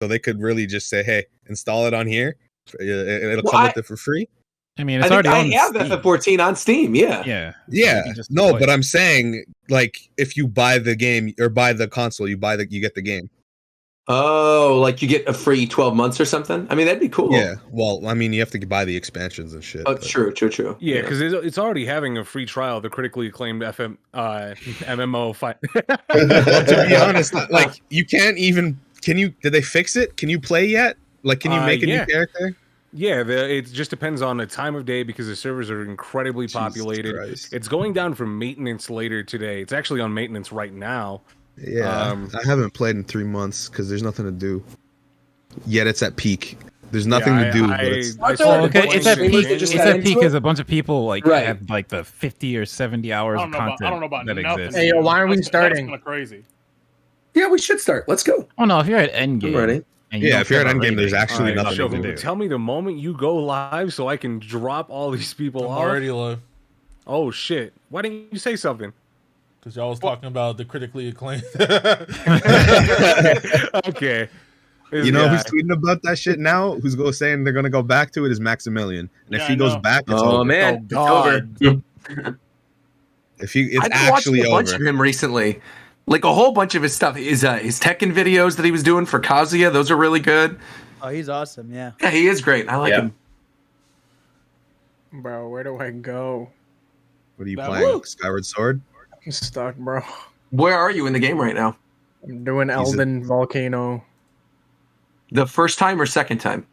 So they could really just say, "Hey, install it on here. It'll Well, come with it for free." I mean, it's already on have Steam. FF14 on Steam. Yeah. No, but I'm saying, like, if you buy the game or buy the console, you get the game. Oh, like you get a free 12 months or something? I mean, that'd be cool. Yeah. Well, I mean, you have to buy the expansions and shit. Oh, true. Yeah, because it's already having a free trial. The critically acclaimed MMO fight. Well, to be honest, like, you can't even. Did they fix it? Can you play yet? Like, can you make a new character? Yeah, it just depends on the time of day because the servers are incredibly populated. It's going down for maintenance later today. It's actually on maintenance right now. Yeah, I haven't played in 3 months because there's nothing to do. Yet it's at peak. There's nothing to do. It's at peak. It's at peak because a bunch of people have like the 50 or 70 hours of content I don't know about that nothing. exists. Hey, yo, why are we starting? That's kind of crazy. Yeah, we should start. Let's go. Oh no, if you're at endgame, ready. Yeah, if you're at endgame, there's actually nothing to do. Tell me the moment you go live so I can drop all these people off. Already live. Oh shit! Why didn't you say something? Because y'all was talking about the critically acclaimed. Okay. You know who's tweeting about that shit now? Who's saying they're gonna go back to it is Maximilian, and if he goes back, it's over. Man, it's over. It's actually over. I watched a bunch of him recently. Like a whole bunch of his stuff, his Tekken videos that he was doing for Kazuya, those are really good. Oh, he's awesome, yeah. Yeah, he is great. I like him. Bro, where do I go? What are you playing? Skyward Sword? I'm stuck, bro. Where are you in the game right now? I'm doing Elden Volcano. The first time or second time?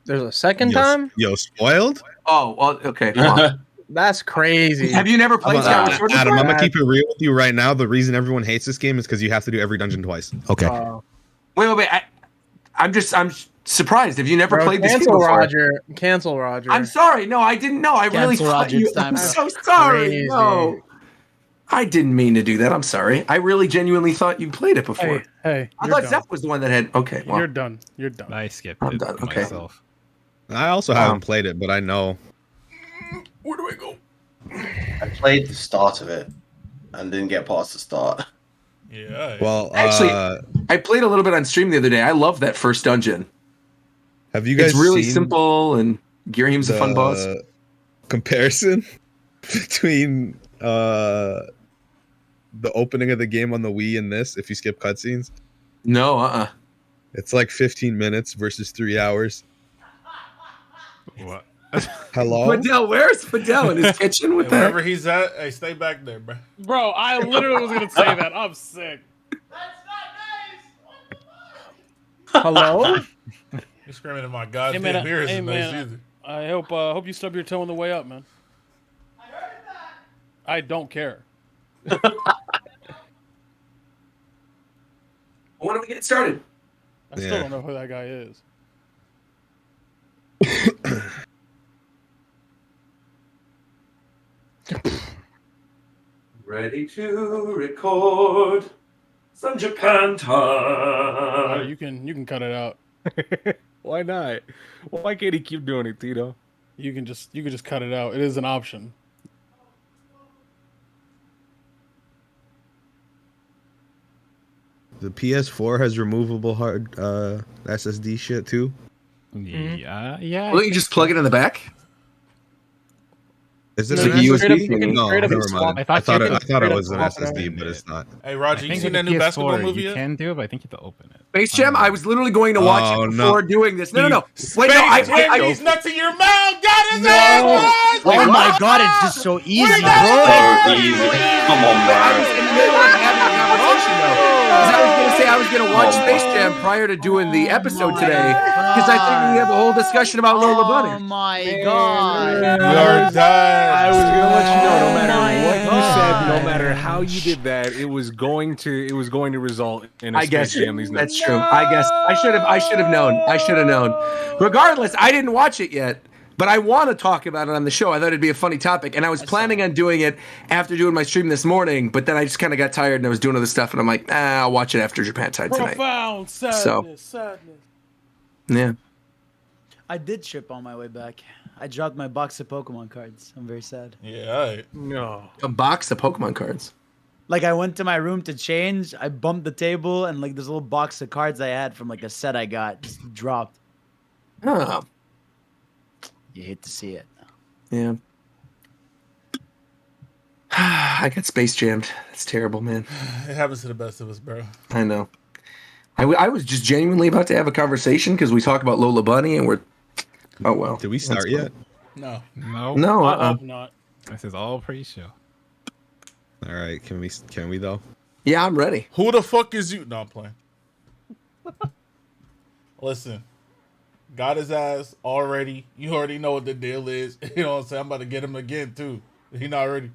There's a second time? Yo, spoiled? Oh, well, okay. Come on. That's crazy. Have you never played Skyward Sword? Adam, I'm gonna keep it real with you right now. The reason everyone hates this game is because you have to do every dungeon twice. Okay. Wait. I'm surprised. Have you never played this game Cancel before? Roger. Cancel Roger. I'm sorry. No, I didn't know. I really thought you. I'm so sorry. Crazy. No, I didn't mean to do that. I'm sorry. I really genuinely thought you played it before. Hey. I thought Zeph was the one that had. Okay. Well, You're done. I skipped I'm it done. Okay. myself. I also haven't played it, but I know. Where do I go? I played the start of it and didn't get past the start. Yeah. Well, actually, I played a little bit on stream the other day. I love that first dungeon. Have you guys? It's really seen simple, and Girahim's a fun boss. Comparison between the opening of the game on the Wii and this, if you skip cutscenes. No, It's like 15 minutes versus 3 hours. What? Hello? Fidel, where's Fidel in his kitchen with that? Wherever he's at, hey, stay back there, bro. Bro, I literally was gonna say that. I'm sick. Hello? You're screaming in my goddamn ears. Hey, Nice man. either. I hope you stub your toe on the way up, man. I heard that. I don't care. When do we get started? I still don't know who that guy is. Ready to record some Japan time. You can cut it out. Why not? Why can't he keep doing it, Tito? You can just cut it out. It is an option. The PS4 has removable hard SSD shit too. Yeah. Well, you just plug it in the back. Is this It's an like USB? USB? No, never mind. I thought it was an swap it SSD, but it's not. Hey, Roger, you think seen with that the new basketball PS4 movie you yet? can do it, but I think you have to open it. Space Jam. I was literally going to watch it before doing this. No. Wait, no. Get these nuts in your mouth. Got his ass. Oh my god, it's just so easy, bro. So easy. Come on, I was man. in the middle of having a conversation though. 'Cause I was going to say I was going to watch Space Jam prior to doing the episode today because I think we have a whole discussion about Lola Oh Bunny. my god. You're done. I was gonna let you know, no Oh matter my what you God. said, no matter how you did that, it was going to result in a I guess Space Jam these nuts. that's true. I guess I should have known. I should have known. Regardless, I didn't watch it yet, but I want to talk about it on the show. I thought it'd be a funny topic, and I was planning on doing it after doing my stream this morning. But then I just kind of got tired, and I was doing other stuff, and I'm like, I'll watch it after Japan Tide tonight. Profound sadness. Yeah. I did trip on my way back. I dropped my box of Pokemon cards. I'm very sad. Yeah, all right. No. A box of Pokemon cards. Like I went to my room to change. I bumped the table, and like this little box of cards I had from like a set I got just dropped. Oh, You hate to see it. yeah. I got space jammed. That's terrible, man. It happens to the best of us, bro. I know. I was just genuinely about to have a conversation because we talk about Lola Bunny and we're. Oh well. Did we start yet? No. No. I hope not. This is all pre-show. All right, can we though? Yeah, I'm ready. Who the fuck is you? No, I'm playing. Listen, got his ass already. You already know what the deal is. You know what I'm saying? I'm about to get him again too. He not ready.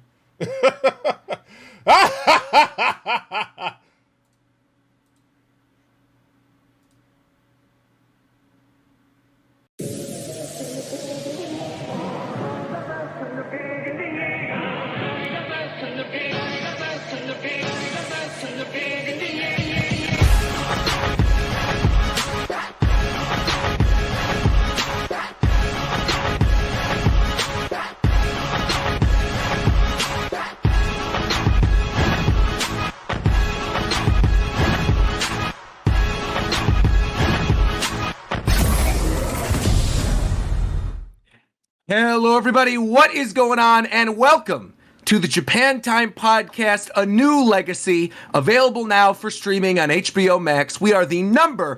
Hello, everybody. What is going on? And welcome to the Japan Time Podcast, a new legacy available now for streaming on HBO Max. We are the #1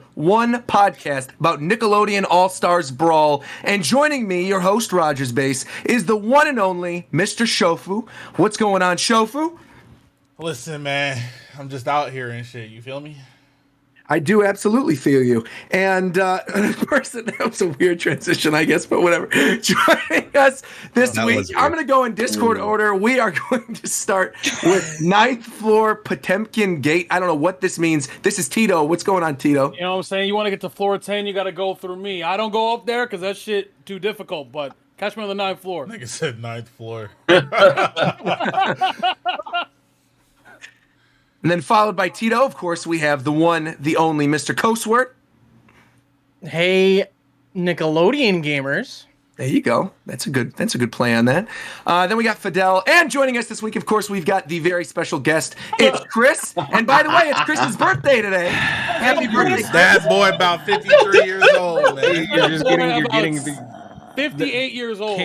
podcast about Nickelodeon All-Stars Brawl. And joining me, your host, Rogers Base, is the one and only Mr. Shofu. What's going on, Shofu? Listen, man, I'm just out here and shit. You feel me? I do absolutely feel you. And of course, that was a weird transition, I guess, but whatever. Joining us this week, I'm going to go in Discord order. We are going to start with 9th floor Potemkin Gate. I don't know what this means. This is Tito. What's going on, Tito? You know what I'm saying? You want to get to floor 10, you got to go through me. I don't go up there because that shit too difficult, but catch me on the 9th floor. Nigga said 9th floor. And then followed by Tito, of course, we have the one, the only Mr. Coastword. Hey, Nickelodeon gamers. There you go. That's a good play on that. Then we got Fidel, and joining us this week, of course, we've got the very special guest. It's Chris, and by the way, it's Chris's birthday today. Happy birthday, Chris. That boy about 53 years old, man. You're getting the 58 years old.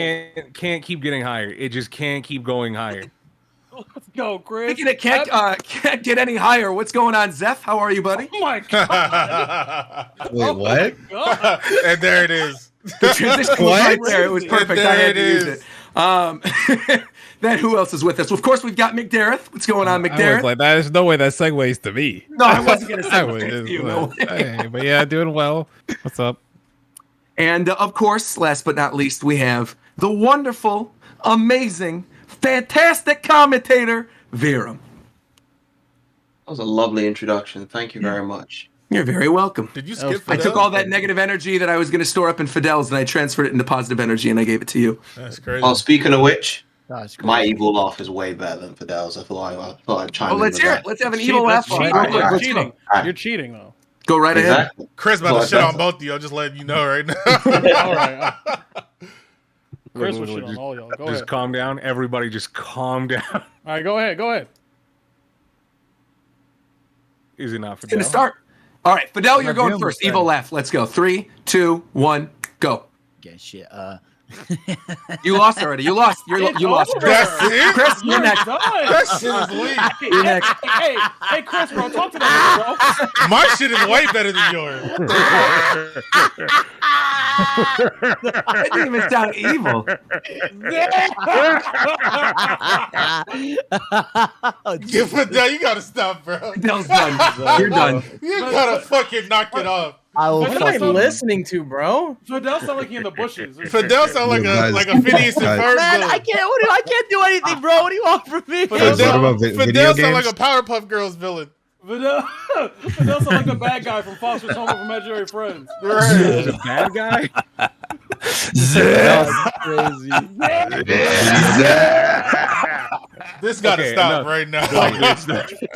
Can't keep getting higher. It just can't keep going higher. Let's go, Chris. Thinking it can't get any higher. What's going on, Zeph? How are you, buddy? Oh my god. Wait, what? And there it is. The transition was right there. It was perfect. I had to use it. Then who else is with us? Well, of course, we've got McDareth. What's going on, I McDareth? was like, there's no way that segues to me. No, I wasn't going to I say was to just you. like, hey, but yeah, doing well. What's up? And of course, last but not least, we have the wonderful, amazing, fantastic commentator, Viram. That was a lovely introduction. Thank you very much. You're very welcome. Did you skip I Fidel? took all that negative energy that I was going to store up in Fidel's and I transferred it into positive energy and I gave it to you. That's crazy. Oh, speaking of which, That's great. my evil laugh is way better than Fidel's. I thought I'd chime Oh, in let's with hear that. it. Let's have an Cheat- evil laugh. that's cheating. Alright, You're alright. cheating. Alright. You're cheating, though. Go right ahead. Exactly. Chris about Well, to shit on that's- both of you. I'm just letting you know right now. All right. Chris will shit on Just- all y'all. Go Just ahead. calm down. Everybody just calm down. All right, go ahead. Is it not for It's going to start. All right, Fidel, you're going feeling first. the same. Evil laugh. Let's go. 3, 2, 1, go. Yeah, shit. You lost already. You lost. You lost. over. Chris, it? Chris, you're next. That shit is weak. You're next. Hey, Chris, bro, talk to that nigga, bro. My shit is way better than yours. That didn't even sound evil. Yeah, Fidel, you gotta stop, bro. Fidel's done. You're done. You gotta fucking knock it off. I will What What am I fucking listening to, bro? Fidel sound like he in the bushes. Fidel sound like Guys, a Phineas and guys. Ferb Man, villain. I can't do anything, bro. What do you want from me? Guys, what about video Fidel sound like games? a Powerpuff Girls villain. Fidel sound like the bad guy from Foster's Home of Imaginary Friends. He's a bad guy. Crazy. This gotta Okay, stop enough. right now.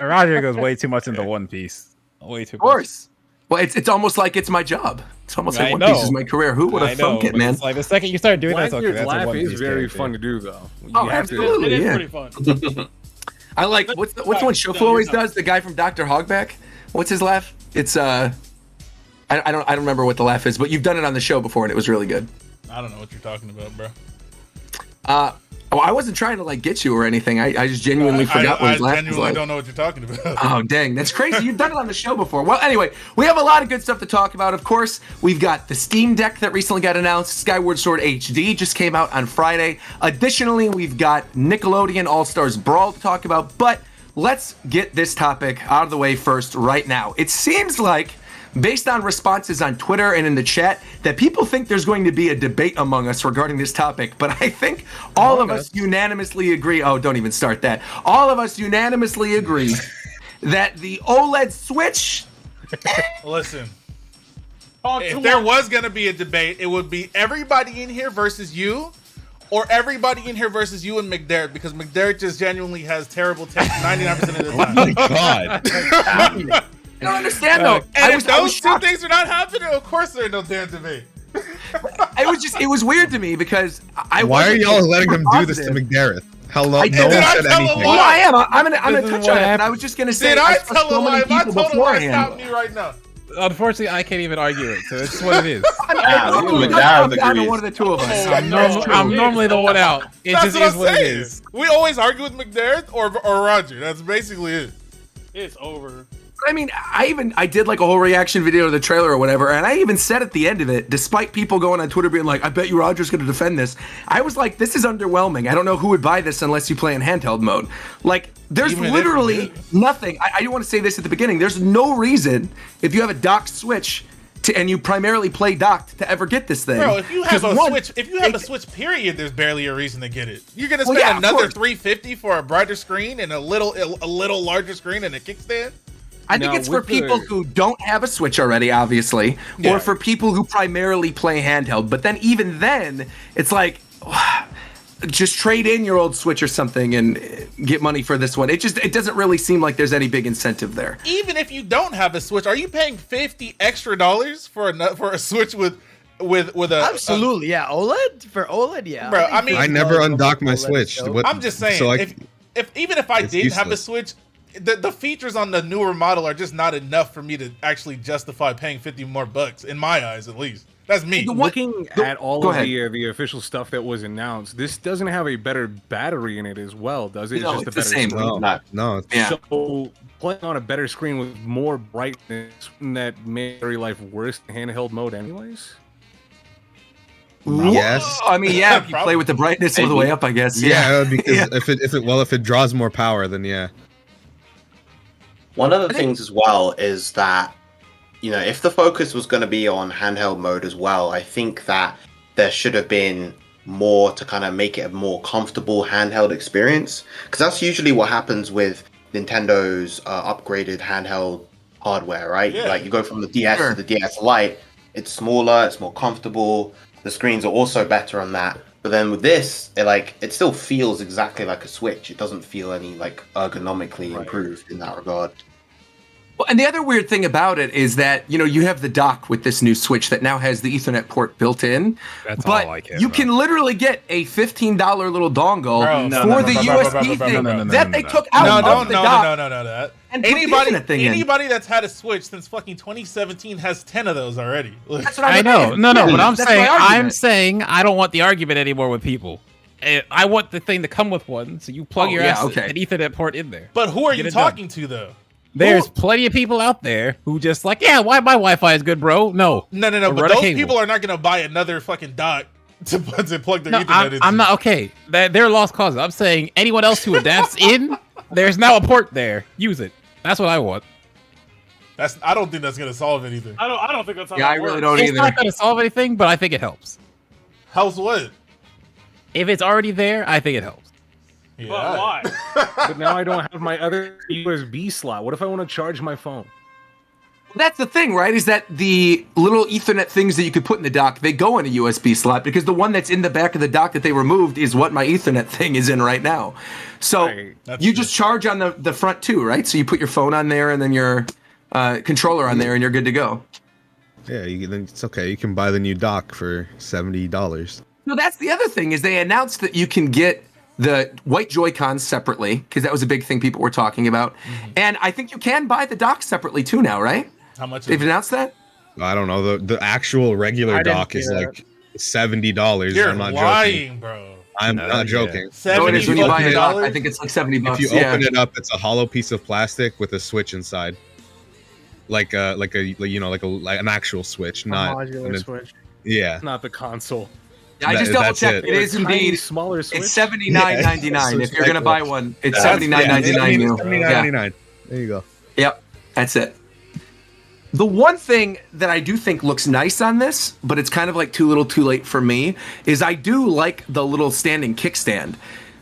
Roger goes way too much into One Piece. Way too Of course. Well, it's almost like it's my job. It's almost like I One know. Piece is my career. Who would have thunk it, man? It's like the second you start doing that, it's okay, Blackbeard's that's a laugh One is Piece very character. fun to do, though. You Oh, have to- absolutely. It is Yeah. pretty fun. I like what's the one Shofu always does? The guy from Dr. Hogback. What's his laugh? It's I don't remember what the laugh is, but you've done it on the show before and it was really good. I don't know what you're talking about, bro. Well, I wasn't trying to like get you or anything. I just genuinely forgot what his laugh was. I genuinely like. don't know what you're talking about. Oh, dang. That's crazy. You've done it on the show before. Well, anyway, we have a lot of good stuff to talk about. Of course, we've got the Steam Deck that recently got announced. Skyward Sword HD just came out on Friday. Additionally, we've got Nickelodeon All-Stars Brawl to talk about. But let's get this topic out of the way first right now. It seems like, based on responses on Twitter and in the chat, that people think there's going to be a debate among us regarding this topic. But I think all of us unanimously agree. Oh, don't even start that. All of us unanimously agree that the OLED Switch. Listen, if there was going to be a debate, it would be everybody in here versus you, or everybody in here versus you and McDerritt, because McDerritt just genuinely has terrible taste 99% of the time. Oh my god. I don't understand though. And if those two things are not happening, of course there ain't no damn debate. It was weird to me because Why are y'all letting him do this to McDerritt? How long? No one said anything. Well, I am. I'm gonna touch on it. But I was just gonna say. Did I tell so a lie? many If I people told a lie, beforehand. stop me right now. Unfortunately, I can't even argue it, so it's what it is. I'm down to one of the two of us. I'm normally the one out. It That's just what is I'm what it saying. is. We always argue with McDerritt or Roger. That's basically it. It's over. I mean, I did like a whole reaction video to the trailer or whatever, and I even said at the end of it, despite people going on Twitter being like, I bet you Roger's going to defend this, I was like, this is underwhelming. I don't know who would buy this unless you play in handheld mode. Like, there's Even literally nothing. I do want to say this at the beginning. There's no reason, if you have a docked Switch, and you primarily play docked, to ever get this thing. Bro, if you have a Switch, period, there's barely a reason to get it. You're gonna spend another $350 for a brighter screen and a little larger screen and a kickstand. I think it's for people who don't have a Switch already, obviously, or for people who primarily play handheld. But then even then, it's like, just trade in your old Switch or something and get money for this one. It doesn't really seem like there's any big incentive there. Even if you don't have a Switch, are you paying $50 extra for a Switch with a absolutely yeah OLED for OLED yeah bro? I mean, I never undocked my Switch. I'm just saying, so even if I didn't have a Switch, the features on the newer model are just not enough for me to actually justify paying $50 more in my eyes, at least. That's me. Looking at all of the official stuff that was announced, this doesn't have a better battery in it as well, does it? No, it's just it's a the same. better screen. No. Yeah. So playing on a better screen with more brightness, wouldn't that make battery life worse in handheld mode anyways? Yes. I mean, yeah, if you play with the brightness all the way up, I guess. Yeah, because if it draws more power, then yeah. One of the things as well is that, you know, if the focus was going to be on handheld mode as well, I think that there should have been more to kind of make it a more comfortable handheld experience. Because that's usually what happens with Nintendo's upgraded handheld hardware, right? Yeah. Like you go from the DS to the DS Lite, it's smaller, it's more comfortable. The screens are also better on that. But then with this, it still feels exactly like a Switch. It doesn't feel any ergonomically improved in that regard. Well, and the other weird thing about it is that, you know, you have the dock with this new Switch that now has the Ethernet port built in. That's but all I care you about. can literally get a $15 little dongle for the USB thing that they took out of the dock. No. And anybody that's had a Switch since fucking 2017 has 10 of those already. That's what I know. No, but I'm saying saying I don't want the argument anymore with people. I want the thing to come with one, so you plug an Ethernet port in there. But who are you talking to though? There's plenty of people out there who just like, yeah, why my Wi-Fi is good, bro? No. But those people are not gonna buy another fucking dock to plug their Ethernet into. I'm not okay. They're lost causes. I'm saying anyone else who adapts in, there's now a port there. Use it. That's what I want. I don't think that's gonna solve anything. I don't think that's how I really don't It's either. not gonna solve anything, but I think it helps. Helps what? If it's already there, I think it helps. Yeah. But why? But now I don't have my other USB slot. What if I want to charge my phone? That's the thing, right? Is that the little Ethernet things that you could put in the dock, they go in a USB slot because the one that's in the back of the dock that they removed is what my Ethernet thing is in right now. So you just charge on the front too, right? So you put your phone on there and then your controller on there and you're good to go. Yeah, it's okay. You can buy the new dock for $70. No, that's the other thing is they announced that you can get the white Joy-Cons separately, because that was a big thing people were talking about. And I think you can buy the dock separately too now, right? How much? They've announced that? I don't know. The actual regular dock is like $70. You're I'm not lying, joking. bro. I'm not joking. No, it is when you buy a dock. $70? I think it's like $70. If you open it up, it's a hollow piece of plastic with a switch inside, like an actual switch, not modular switch. Yeah, Not the console. I just double checked. It is indeed smaller switch. It's $79.99. If you're gonna buy one, it's $79.99 new. $79.99. There you go. Yep, that's it. The one thing that I do think looks nice on this, but it's kind of like too little too late for me, is I do like the little standing kickstand.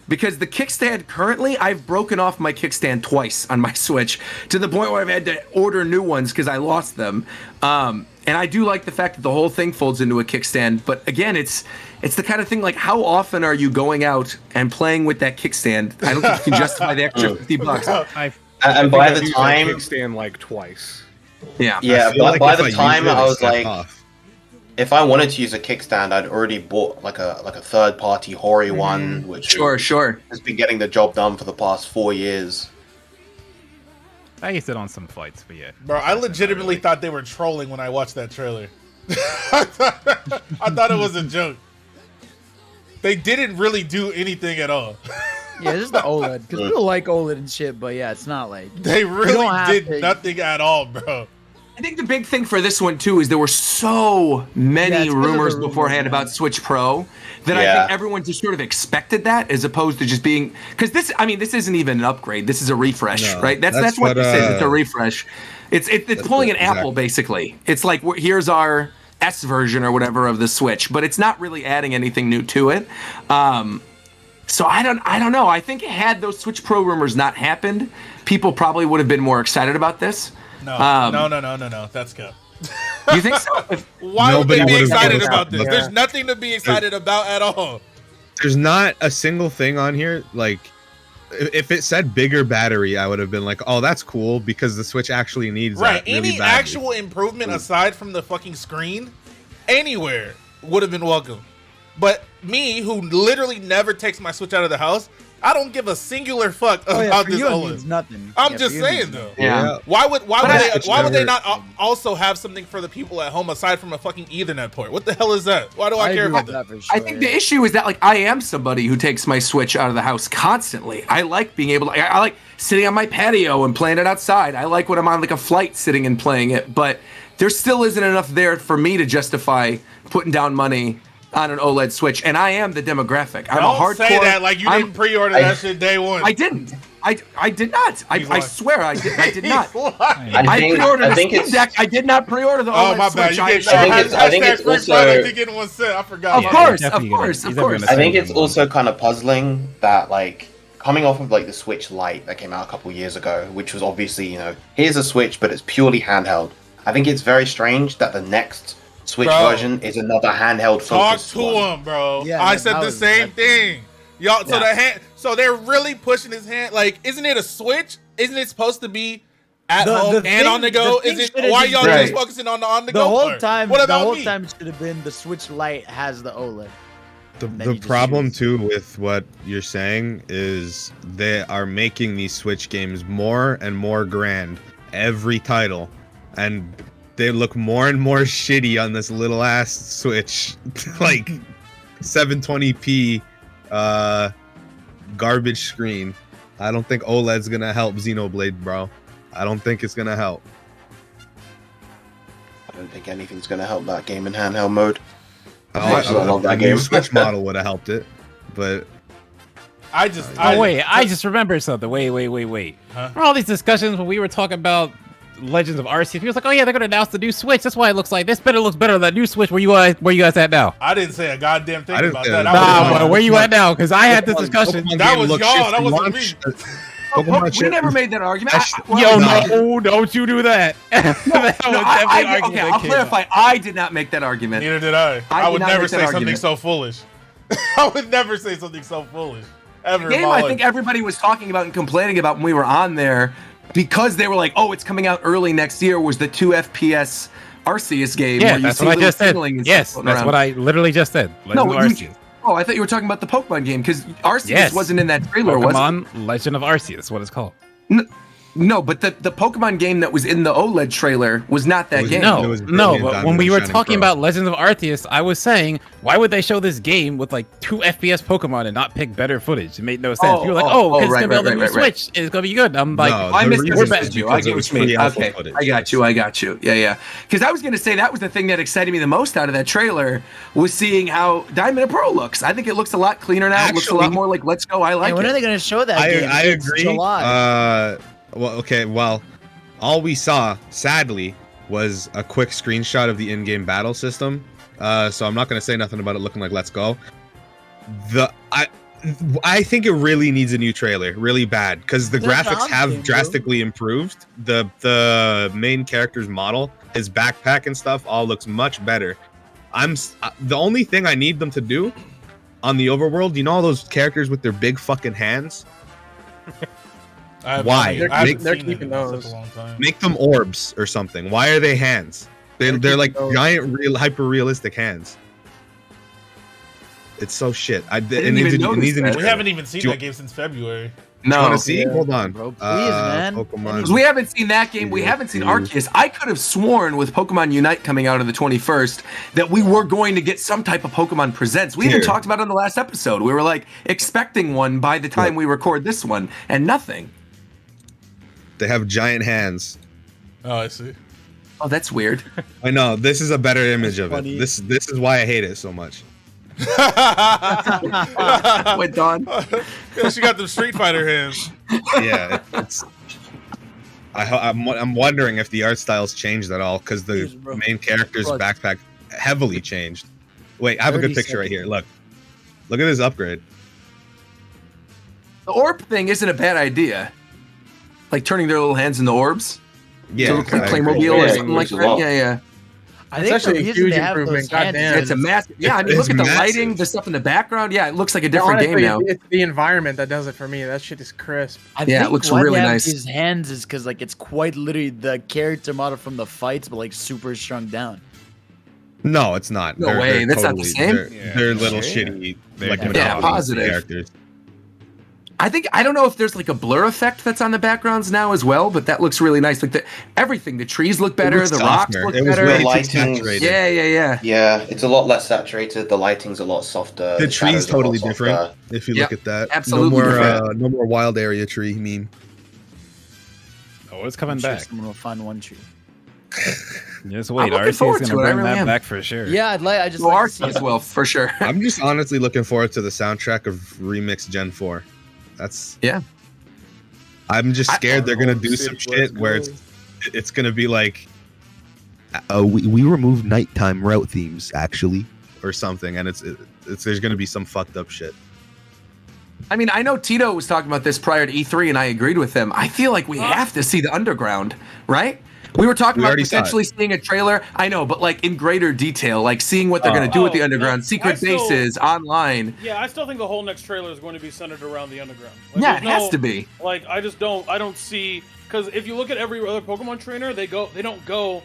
Because the kickstand currently, I've broken off my kickstand twice on my Switch to the point where I've had to order new ones because I lost them. And I do like the fact that the whole thing folds into a kickstand. But again, it's the kind of thing like, how often are you going out and playing with that kickstand? I don't think you can justify the extra $50. And by the time kickstand like twice. Yeah. Yeah, like by if the I time use it, I it's was step like, off. if I wanted to use a kickstand, I'd already bought like a third party Hori one, which Sure. has been getting the job done for the past 4 years. I used it on some fights, but yeah. Bro, I legitimately thought they were trolling when I watched that trailer. I thought it was a joke. They didn't really do anything at all. Yeah, this is the OLED because people like OLED and shit, but yeah, it's not like They really did nothing at all, bro. I think the big thing for this one too is there were so many it's 'cause of the rumors rumors, beforehand about Switch Pro that I think everyone just sort of expected that, as opposed to just being, because this isn't even an upgrade. This is a refresh, right? That's what this is. It's a refresh. It's pulling an Apple basically. It's like, here's our S version or whatever of the Switch, but it's not really adding anything new to it. So I don't know. I think had those Switch Pro rumors not happened, people probably would have been more excited about this. No. That's good. You think so? Why would they be excited about this? Yeah. There's nothing to be excited about at all. There's not a single thing on here. Like, if it said bigger battery, I would have been like, "Oh, that's cool," because the Switch actually needs that really Any badly. actual improvement aside from the fucking screen, anywhere would have been welcome. But me, who literally never takes my Switch out of the house, I don't give a singular fuck about this OLED. Nothing. I'm just saying though. Yeah. Why would they not also have something for the people at home aside from a fucking Ethernet port? What the hell is that? Why do I care about that? I think the issue is that, like, I am somebody who takes my Switch out of the house constantly. I like being able to, I like sitting on my patio and playing it outside. I like when I'm on like a flight sitting and playing it, but there still isn't enough there for me to justify putting down money on an OLED Switch, and I am the demographic. I'm Don't a hardcore. say that like you didn't pre-order that shit day one. I didn't. I did not. I swear I did not. I pre-ordered the think Steam it's Deck. I did not pre-order the OLED Oh my bad. Switch. I think it's free also- Friday, you getting 1 cent. I forgot. Of course. I think it's also kind of puzzling that, like, coming off of like the Switch Lite that came out a couple years ago, which was obviously, you know, here's a Switch, but it's purely handheld. I think it's very strange that the next Switch version is another handheld Talk focused to one. him, bro. Yeah, I said the same thing. Y'all, so so they're really pushing his hand. Like, isn't it a Switch? Isn't it supposed to be at home and on the go? Is it? Why y'all just focusing on the on the go? The whole part? time, What the about whole me? time should have been the Switch Lite has the OLED. The problem too with what you're saying is they are making these Switch games more and more grand every title, and they look more and more shitty on this little ass Switch, like 720p garbage screen. I don't think OLED's gonna help Xenoblade, bro. I don't think it's gonna help. I don't think anything's gonna help that game in handheld mode. I love that new game. Switch model would have helped it, but I just remembered something. Wait. Huh? For all these discussions when we were talking about Legends of Arceus, he was like, "Oh yeah, they're gonna announce the new Switch. That's why it looks like this. Better looks better than that new Switch. Where you guys at now?" I didn't say a goddamn thing about that. Nah, where you at now? Because I had this discussion. That was y'all. That wasn't me. We never made that argument. No, don't you do that. I'll clarify. I did not make that argument. Neither did I. I did would not never make that say something argument. so foolish. I would never say something so foolish. Ever The in game my I life. think everybody was talking about and complaining about when we were on there, because they were like, "Oh, it's coming out early next year," was the 2 FPS Arceus game. Yeah, where you that's see what I little just said. signaling and Yes, stuff that's floating what around. I literally just said. No, Legends of Arceus. Oh, I thought you were talking about the Pokemon game because Arceus Yes. wasn't in that trailer, was it? Pokemon Legend of Arceus, that's what it's called. No, but the Pokemon game that was in the OLED trailer was not that game. No, It was no, Brilliant but Diamond when we and were Shining talking Pearl. about Legends of Arceus, I was saying, why would they show this game with like 2 FPS Pokemon and not pick better footage? It made no sense. People were like, because it's gonna be on the new Switch, it's gonna be good. I'm like, No, I the misunderstood reason is you. I because get it was what you mean. free alpha Okay, footage. I got you. Yeah. Because I was going to say that was the thing that excited me the most out of that trailer was seeing how Diamond and Pearl looks. I think it looks a lot cleaner now. It looks a lot Actually- more like Let's Go. I like Hey, when it. are they going to show that game? I It's agree. July. Well, all we saw, sadly, was a quick screenshot of the in-game battle system. So I'm not going to say nothing about it looking like Let's Go. I think it really needs a new trailer, really bad, because the That's graphics what I'm have thinking, drastically improved. The main character's model, his backpack and stuff, all looks much better. The only thing I need them to do on the overworld, you know all those characters with their big fucking hands? Why? They're keeping those. Make them orbs or something. Why are they hands? They're like giant, hyper realistic hands. It's so shit. didn't even notice that. We haven't even seen Do you- that game since February. No. Want to see? Hold on, Bro, please, man. Pokemon. Because we haven't seen that game. We haven't seen Arceus. I could have sworn with Pokemon Unite coming out on the 21st that we were going to get some type of Pokemon Presents. We even Here. talked about it on the last episode. We were like expecting one by the time we record this one, and nothing. They have giant hands. Oh, I see. Oh, that's weird. I know. This is a better image of funny. it. This is why I hate it so much. Wait, Don. Yeah, she got them Street Fighter hands. Yeah, it's. I'm wondering if the art styles changed at all because the Jeez, bro. main character's Bro. backpack heavily changed. Wait, I have a good 30 picture right here. seconds. Look at this upgrade. The orb thing isn't a bad idea. Like turning their little hands into orbs. Yeah, to look like I agree. Playmobil or Yeah, something like looks a that. lot. Yeah. I It's think actually the a reason huge they have improvement, those hands goddamn. is It's a massive. Yeah, I mean, It's look at the massive. lighting, the stuff in the background. Yeah, it looks like a different game Honestly, now. It's the environment that does it for me. That shit is crisp. I Yeah, it think looks why really they have nice. These hands is because like it's quite literally the character model from the fights, but like super shrunk down. No, it's not. No way, that's not the same? They're little Sure. shitty, They're like different. Monopoly positive. characters. I don't know if there's like a blur effect that's on the backgrounds now as well, but that looks really nice. Like everything, the trees look better, looks the rocks softer. look It was better. way too Lighting. saturated. Yeah. Yeah, it's a lot less saturated. The lighting's a lot softer. The shadows tree's are a lot totally softer. different. If you Yeah, look at that, absolutely no more, different. no more wild area tree meme. Oh, it's coming I'm sure back. someone will find one tree. Just wait, looking Arceus forward is to gonna it, I bring really that am. back for sure. Yeah, I just Well, like to see Arceus as well, for sure. I'm just honestly looking forward to the soundtrack of Remix Gen 4. That's Yeah. I'm just scared they're gonna do Let's some go. shit where it's gonna be like, we removed nighttime route themes actually, or something, and it's there's gonna be some fucked up shit. I mean, I know Tito was talking about this prior to E3, and I agreed with him. I feel like we have to see the underground, right? We were talking We about already saw it. potentially seeing a trailer. I know, but like in greater detail, like seeing what they're going to do with the Oh, underground, no, secret I still- bases, online. Yeah, I still think the whole next trailer is going to be centered around the underground. Like, Yeah, there's it has no- to be. Like, I don't see, because if you look at every other Pokemon trainer, they don't go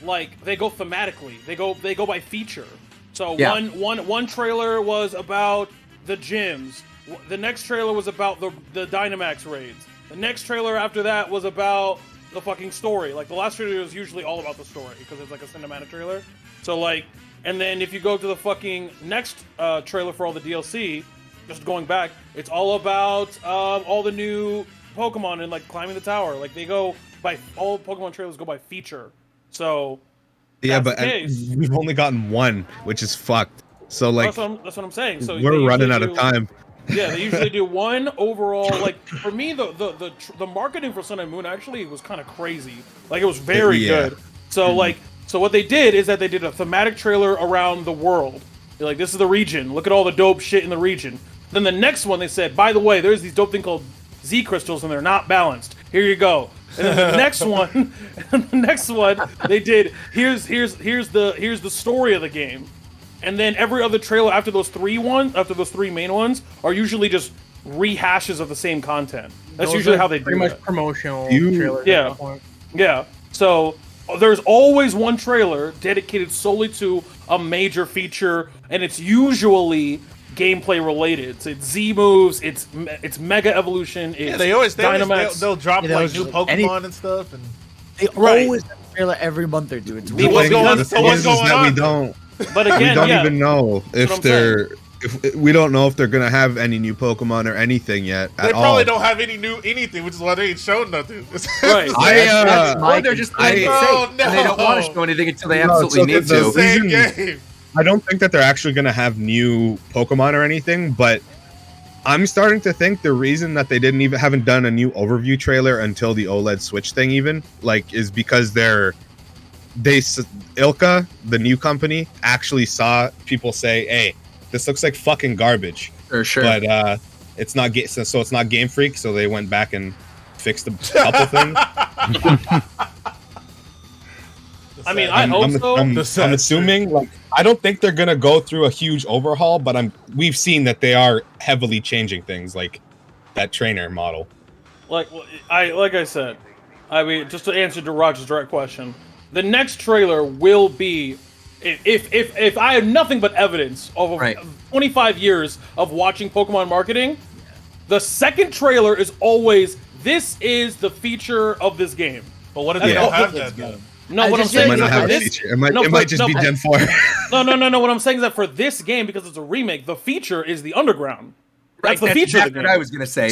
like they go thematically. They go by feature. So Yeah. one trailer was about the gyms. The next trailer was about the Dynamax raids. The next trailer after that was about the fucking story. Like the last trailer is usually all about the story because it's like a cinematic trailer. So like, and then if you go to the fucking next trailer for all the DLC, just going back, it's all about all the new Pokemon and like climbing the tower. Like they go by all Pokemon trailers go by feature. So Yeah, That's but the case. we've only gotten one, which is fucked. So like, that's what I'm saying. So they we're running out usually of do- time. Yeah, they usually do one overall. Like for me, the marketing for Sun and Moon actually was kind of crazy. Like it was very Yeah. good. So so what they did is that they did a thematic trailer around the world. They're like, this is the region. Look at all the dope shit in the region. Then the next one they said, by the way, there's these dope thing called Z crystals and they're not balanced. Here you go. And then the next one, they did. Here's the story of the game. And then every other trailer after those three main ones, are usually just rehashes of the same content. That's Those usually are how they do pretty much it. promotional You- trailers. Yeah. At that point. Yeah. So there's always one trailer dedicated solely to a major feature, and it's usually gameplay related. It's Z moves, it's Mega Evolution, it's Dynamax. They'll drop Yeah, like new Pokemon and stuff. And They always have a trailer every month or two. It's The What's thing going- is so what's going that on? we don't. But We again, don't yeah, even know That's what if I'm they're. If we don't know if they're gonna have any new Pokemon or anything yet they at probably all. don't have any new anything, which is why they ain't showing nothing. Right. Or they're just playing it Oh, safe, and they don't no. want to show anything until they No, absolutely need it's the to. Same reason- game. I don't think that they're actually gonna have new Pokemon or anything, but I'm starting to think the reason that they haven't done a new overview trailer until the OLED Switch thing is because Ilka, the new company, actually saw people say, "Hey, this looks like fucking garbage." Sure. But it's not so it's not Game Freak, so they went back and fixed a couple things. I mean, I hope so. I'm assuming, like, I don't think they're gonna go through a huge overhaul, but we've seen that they are heavily changing things, like that trainer model. Like I said, I mean, just to answer to Roger's direct question, the next trailer will be, if I have nothing but evidence of 25 years of watching Pokemon marketing, the second trailer is always, this is the feature of this game. But what if they don't have that though? No, what I'm saying is that for this, It might just be Gen 4. no. What I'm saying is that for this game, because it's a remake, the feature is the underground. That's the feature of the game. What I was gonna say.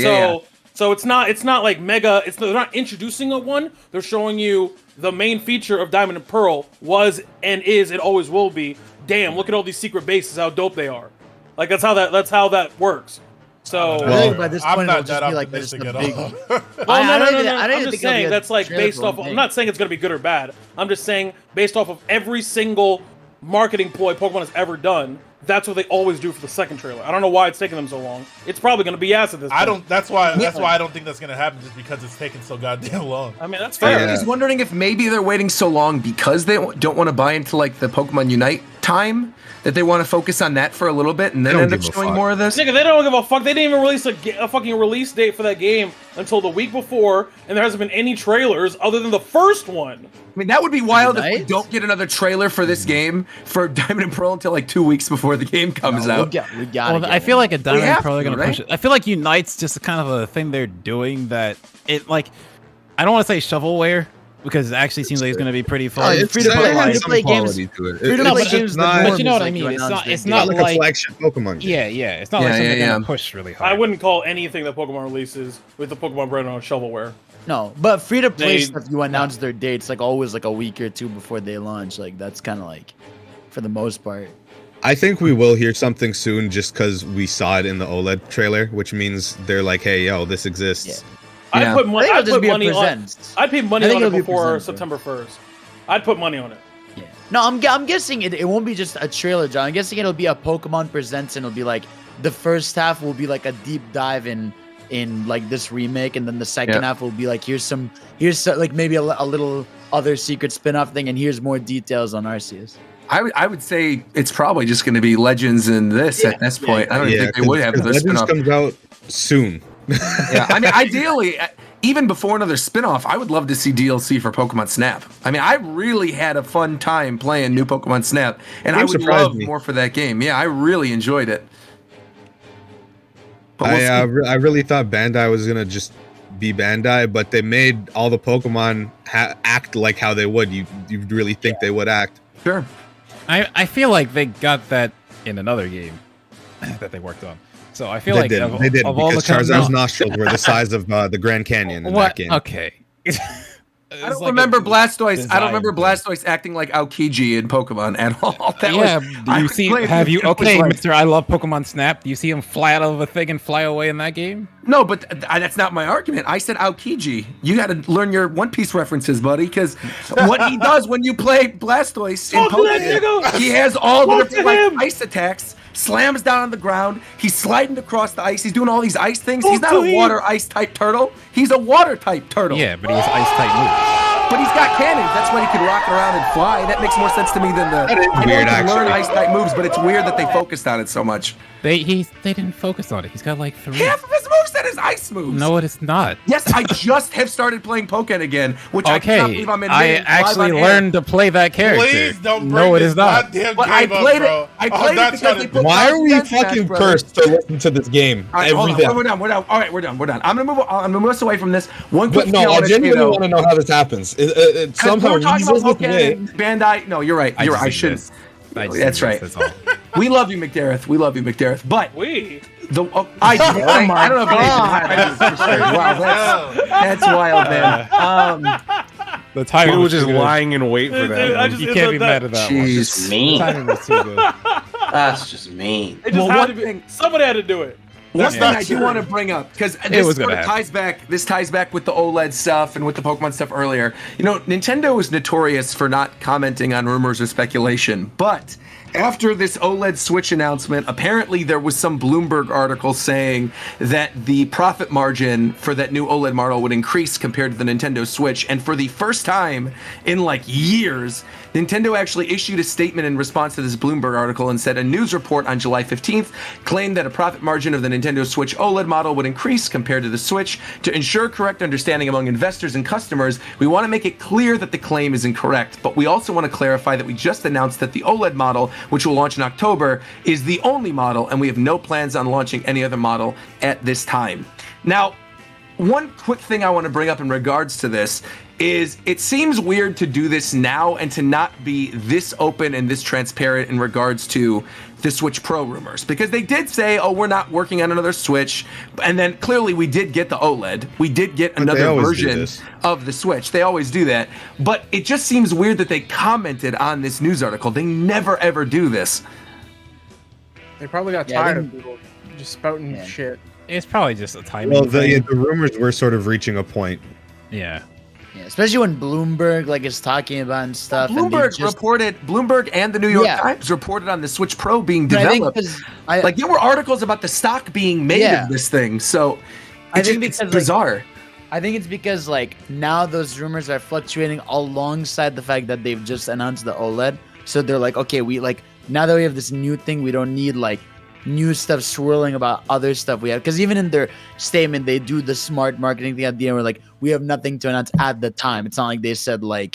So it's not like Mega. They're not introducing a one. They're showing you the main feature of Diamond and Pearl was and is and always will be. Damn, look at all these secret bases. How dope they are. Like that's how that works. So I think by this I'm point not it'll just that be like just optimistic a at big. all. I don't no. even I'm just think it'll be saying a that's like trailer based for off. a I'm thing. not saying it's gonna be good or bad. I'm just saying based off of every single marketing ploy Pokemon has ever done. That's what they always do for the second trailer. I don't know why it's taking them so long. It's probably gonna be ass at this point. That's why I don't think that's gonna happen, just because it's taking so goddamn long. I mean, that's fair. I was wondering if maybe they're waiting so long because they don't want to buy into like the Pokemon Unite time, that they want to focus on that for a little bit and then end up showing more of this. Nigga, they don't give a fuck. They didn't even release a fucking release date for that game until the week before, and there hasn't been any trailers other than the first one. I mean, that would be wild if we don't get another trailer for this game for Diamond and Pearl until like 2 weeks before the game comes out. We got I feel like a Diamond and have Pearl are to, gonna right? push it. I feel like Unite's just kind of a thing they're doing that it like. I don't want to say shovelware because it actually seems like it's gonna be pretty fun. It's free to play got games. some Free-to-play games. quality to it. Free-to-play It's games just the not, norm But you know is what I like mean. you It's announce not. the It's game. not like like a flagship Pokemon game. Yeah. It's not like something they're gonna push really hard. I wouldn't call anything that Pokemon releases with the Pokemon brand on shovelware. No, but free to play They- stuff, you announce their dates like always like a week or two before they launch. Like that's kind of like, for the most part. I think we will hear something soon just because we saw it in the OLED trailer, which means they're like, hey, yo, this exists. I'd Yeah. put I money. think I'd it'll just put be a money on. present. I'd put money I think on it it'll be a before present, September 1st. I'd put money on it. Yeah. No, I'm guessing it won't be just a trailer, John. I'm guessing it'll be a Pokemon Presents, and it'll be like the first half will be like a deep dive in like this remake, and then the second half will be like here's some like maybe a little other secret spin-off thing, and here's more details on Arceus. I would say it's probably just going to be Legends and this at this point. I don't even think they would have the Legends spin-off. comes out soon. Yeah, I mean, ideally, even before another spin-off, I would love to see DLC for Pokemon Snap. I mean, I really had a fun time playing new Pokemon Snap, and I would love more for that game. Yeah, I really enjoyed it. But I really thought Bandai was gonna just be Bandai, but they made all the Pokemon act like how they would. You really think they would act? Sure. I feel like they got that in another game that they worked on. So I feel They like did. of, They did of all the because Charizard's nostrils were the size of the Grand Canyon in that game. Okay. I don't remember Blastoise. I don't remember Blastoise acting like Aokiji in Pokemon at all. That do you see? Have you? Okay, Mister. I love Pokemon Snap. Do you see him fly out of a thing and fly away in that game? No, but that's not my argument. I said Aokiji. You got to learn your One Piece references, buddy, because what he does when you play Blastoise in Pokemon, he has all the different like, ice attacks, slams down on the ground, he's sliding across the ice, he's doing all these ice things. He's not a water ice type turtle. He's a water type turtle. Yeah, but he has ice type moves. But he's got cannons. That's why he can rock around and fly. That makes more sense to me than the weird, I know he can learn actually. ice type moves, but it's weird that they focused on it so much. They didn't focus on it. He's got like 3. Half of his moveset that is ice moves. No, it is not. Yes, I just have started playing Pokken again, which I cannot believe I'm admitting. I actually learned to play that character. Please don't bring no, it this is not. goddamn But game I played up, bro. it. I played it because they put Why are we Dance fucking Smash cursed to listen to this game All right, every hold day? on, we're done. All right, we're done. I'm gonna move us away from this. One quick But thing no, I wanna say, genuinely though. want to know how this happens. Somehow We're talking about Jesus Pokken and Bandai. No, you're right. You're right. I should. That's right. That's all. We love you, McDareth. We love you, McDareth. But I don't know if wow, that's wild, man. The timing was just lying in wait for that. You can't be mad at that one. Jeez, mean. The timing was too good. That's just mean. It just had to be. Somebody had to do it. One thing I do want to bring up, because this sort of ties back with the OLED stuff and with the Pokemon stuff earlier. You know, Nintendo is notorious for not commenting on rumors or speculation, but after this OLED Switch announcement, apparently there was some Bloomberg article saying that the profit margin for that new OLED model would increase compared to the Nintendo Switch. And for the first time in like years, Nintendo actually issued a statement in response to this Bloomberg article and said a news report on July 15th claimed that a profit margin of the Nintendo Switch OLED model would increase compared to the Switch. To ensure correct understanding among investors and customers, we want to make it clear that the claim is incorrect, but we also want to clarify that we just announced that the OLED model, which will launch in October, is the only model, and we have no plans on launching any other model at this time. Now, one quick thing I want to bring up in regards to this is it seems weird to do this now and to not be this open and this transparent in regards to the Switch Pro rumors, because they did say, oh, we're not working on another Switch, and then clearly we did get the OLED. We did get another version of the Switch. They always do that, but it just seems weird that they commented on this news article. They never ever do this. They probably got tired of people just spouting shit. It's probably just a timing. Well, the rumors were sort of reaching a point. Yeah. Yeah, especially when Bloomberg is talking about and stuff. Bloomberg and the New York Times reported on the Switch Pro being developed. There were articles about the stock being made of this thing. So it's bizarre. I think it's because now those rumors are fluctuating alongside the fact that they've just announced the OLED. So they're like, okay, we now that we have this new thing, we don't need new stuff swirling about other stuff we have, because even in their statement they do the smart marketing thing at the end where we have nothing to announce at the time. It's not like they said we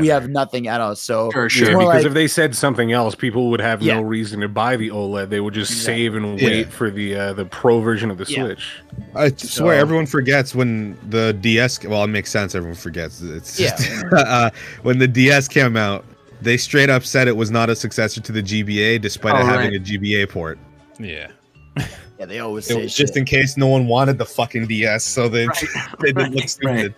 have nothing at all. So sure, because if they said something else, people would have no reason to buy the OLED. They would just save and wait for the Pro version of the Switch. I swear everyone forgets when the DS, well, it makes sense, everyone forgets. It's just, when the DS came out, they straight up said it was not a successor to the GBA, despite it having a GBA port. Yeah. Yeah, they always say just in case no one wanted the fucking DS, so they didn't look stupid.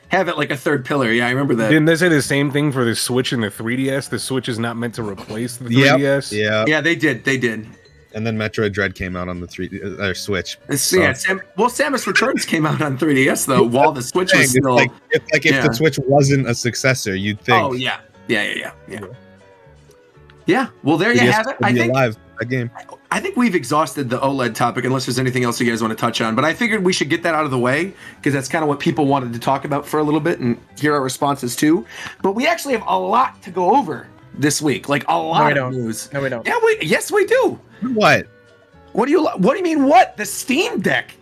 Have it like a third pillar. Yeah, I remember that. Didn't they say the same thing for the Switch and the 3DS? The Switch is not meant to replace the 3DS. Yeah, they did. And then Metroid Dread came out on the Switch. Samus Returns came out on 3DS though, while the Switch was still. If the Switch wasn't a successor, you'd think. Oh yeah. Yeah. Well, there you have it. I think we've exhausted the OLED topic, unless there's anything else you guys want to touch on. But I figured we should get that out of the way, because that's kind of what people wanted to talk about for a little bit and hear our responses too. But we actually have a lot to go over this week, a lot of news. No, we don't. Yeah, yes, we do. What? What do you mean? What? The Steam Deck.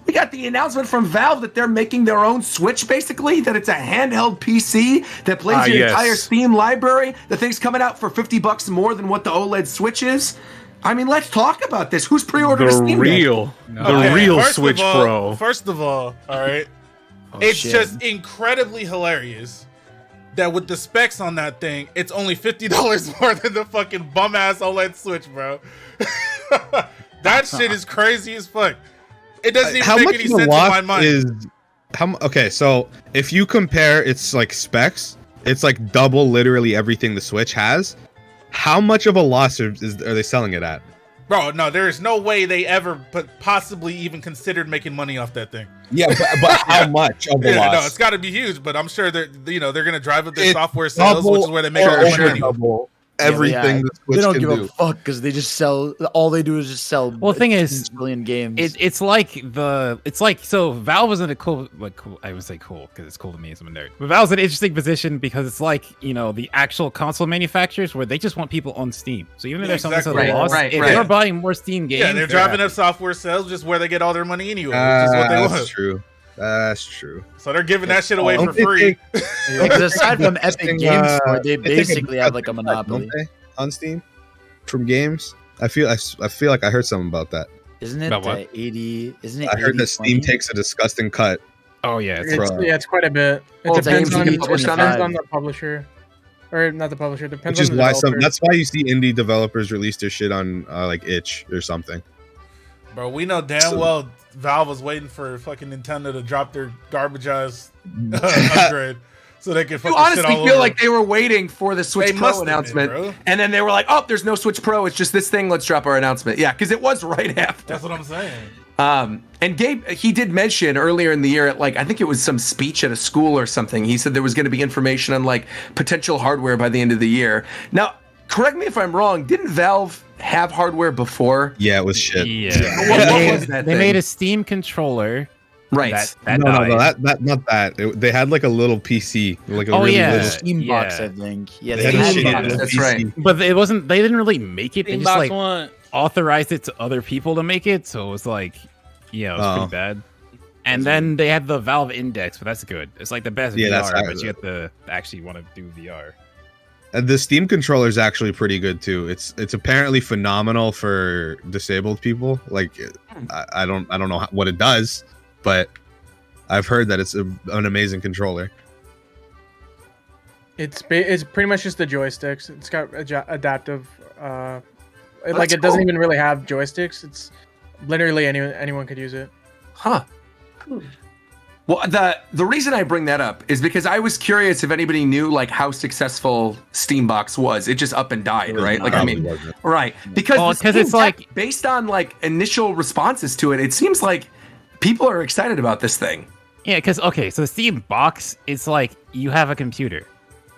We got the announcement from Valve that they're making their own Switch, basically, that it's a handheld PC that plays your entire Steam library. The thing's coming out for $50 more than what the OLED Switch is. I mean, let's talk about this. Who's pre-ordered a Steam Deck? The real Switch Pro. First of all right, it's just incredibly hilarious that with the specs on that thing, it's only $50 more than the fucking bum-ass OLED Switch, bro. That shit is crazy as fuck. It doesn't even make any sense in my mind. Okay, so if you compare its specs, it's double literally everything the Switch has. How much of a loss are they selling it at? Bro, no, there is no way they ever possibly even considered making money off that thing. Yeah, but how much of a loss? No, it's got to be huge. But I'm sure they're gonna drive up their software sales, which is where they make their money. everything the Switch they don't can give do. a fuck because they just sell. All they do is just sell. Well, the thing is, billion games. It's like so Valve was in a cool. I would say cool because it's cool to me as I'm a nerd. But Valve's in an interesting position because it's like the actual console manufacturers where they just want people on Steam. So even if there's something exactly. lost, if they're buying more Steam games, they're driving up software sales, just where they get all their money anyway. Which is what they want. That's true. That's true. So they're giving that shit away for free. Because aside from Epic Games Store, they basically have like a monopoly. On Steam from games. I feel like I heard something about that. Isn't it About what? 80? Isn't it? I heard that 80/20? Steam takes a disgusting cut. oh yeah, It's quite a bit. It Well, it's depends on, 80/25. the publisher, or not the publisher. Depends Which is on the why developer. that's why you see indie developers release their shit on like itch or something. Bro, we know damn well Valve was waiting for fucking Nintendo to drop their garbage ass upgrade so they could You fucking shit honestly all feel over. like they were waiting for the Switch They Pro must have been, announcement, bro. and then they were like, "Oh, there's no Switch Pro. It's just this thing. Let's drop our announcement." Yeah, because it was right after. That's what I'm saying. And Gabe, he did mention earlier in the year, at I think it was some speech at a school or something. He said there was going to be information on potential hardware by the end of the year. Now, correct me if I'm wrong. Didn't Valve have hardware before? Yeah, it was shit. yeah. What was that They thing? made a Steam controller. Right. That No, died. that not that. They had like a little PC, like a Oh, really yeah. little. Steam box, Yeah. I think. Yeah, They they had a had shitty box. little That's PC. right. But it wasn't. They didn't really make it. They just Steambox one. authorized it to other people to make it. So it was it was Oh. pretty bad. And then they had the Valve Index, but that's good. It's like the best Yeah, VR, that's but accurate. you have to actually want to do VR. And the Steam controller is actually pretty good too. It's apparently phenomenal for disabled people. Like, I don't know what it does, but I've heard that it's an amazing controller. It's pretty much just the joysticks. It's got adaptive. It That's doesn't cool. even really have joysticks. It's literally anyone could use it. Huh. Well, the reason I bring that up is because I was curious if anybody knew how successful Steambox was. It just up and died, right? Right. Because Well, the 'cause it's Steam Deck, based on initial responses to it, it seems like people are excited about this thing. Yeah, because so the Steam box, it's like you have a computer.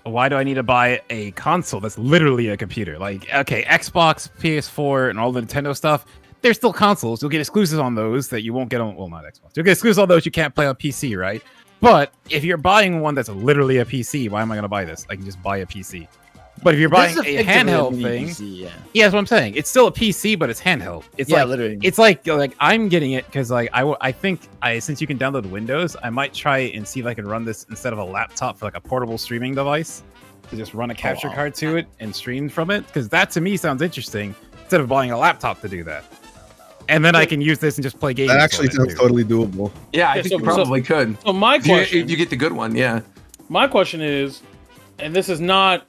Why do I need to buy a console that's literally a computer? Xbox, PS4, and all the Nintendo stuff. They're still consoles. You'll get exclusives on those that you won't get on. Well, not Xbox. You'll get exclusives on those you can't play on PC, right? But if you're buying one that's literally a PC, why am I going to buy this? I can just buy a PC. But if you're buying This is a effectively handheld mini thing, PC, yeah, that's what I'm saying. It's still a PC, but it's handheld. It's literally. It's like I'm getting it because I think since you can download Windows, I might try and see if I can run this instead of a laptop for a portable streaming device to just run a capture card to it and stream from it, because that to me sounds interesting instead of buying a laptop to do that. And then I can use this and just play games. That actually on it, sounds too. totally doable. Yeah, I think you probably could. So my question, If you get the good one, yeah. my question is, and this is not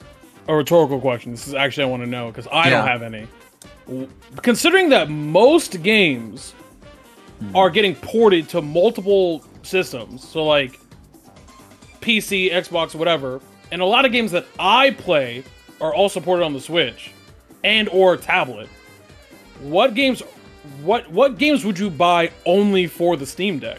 a rhetorical question. This is actually I want to know because I don't have any. Considering that most games are getting ported to multiple systems, so PC, Xbox, whatever, and a lot of games that I play are all supported on the Switch and or tablet. What games would you buy only for the Steam Deck?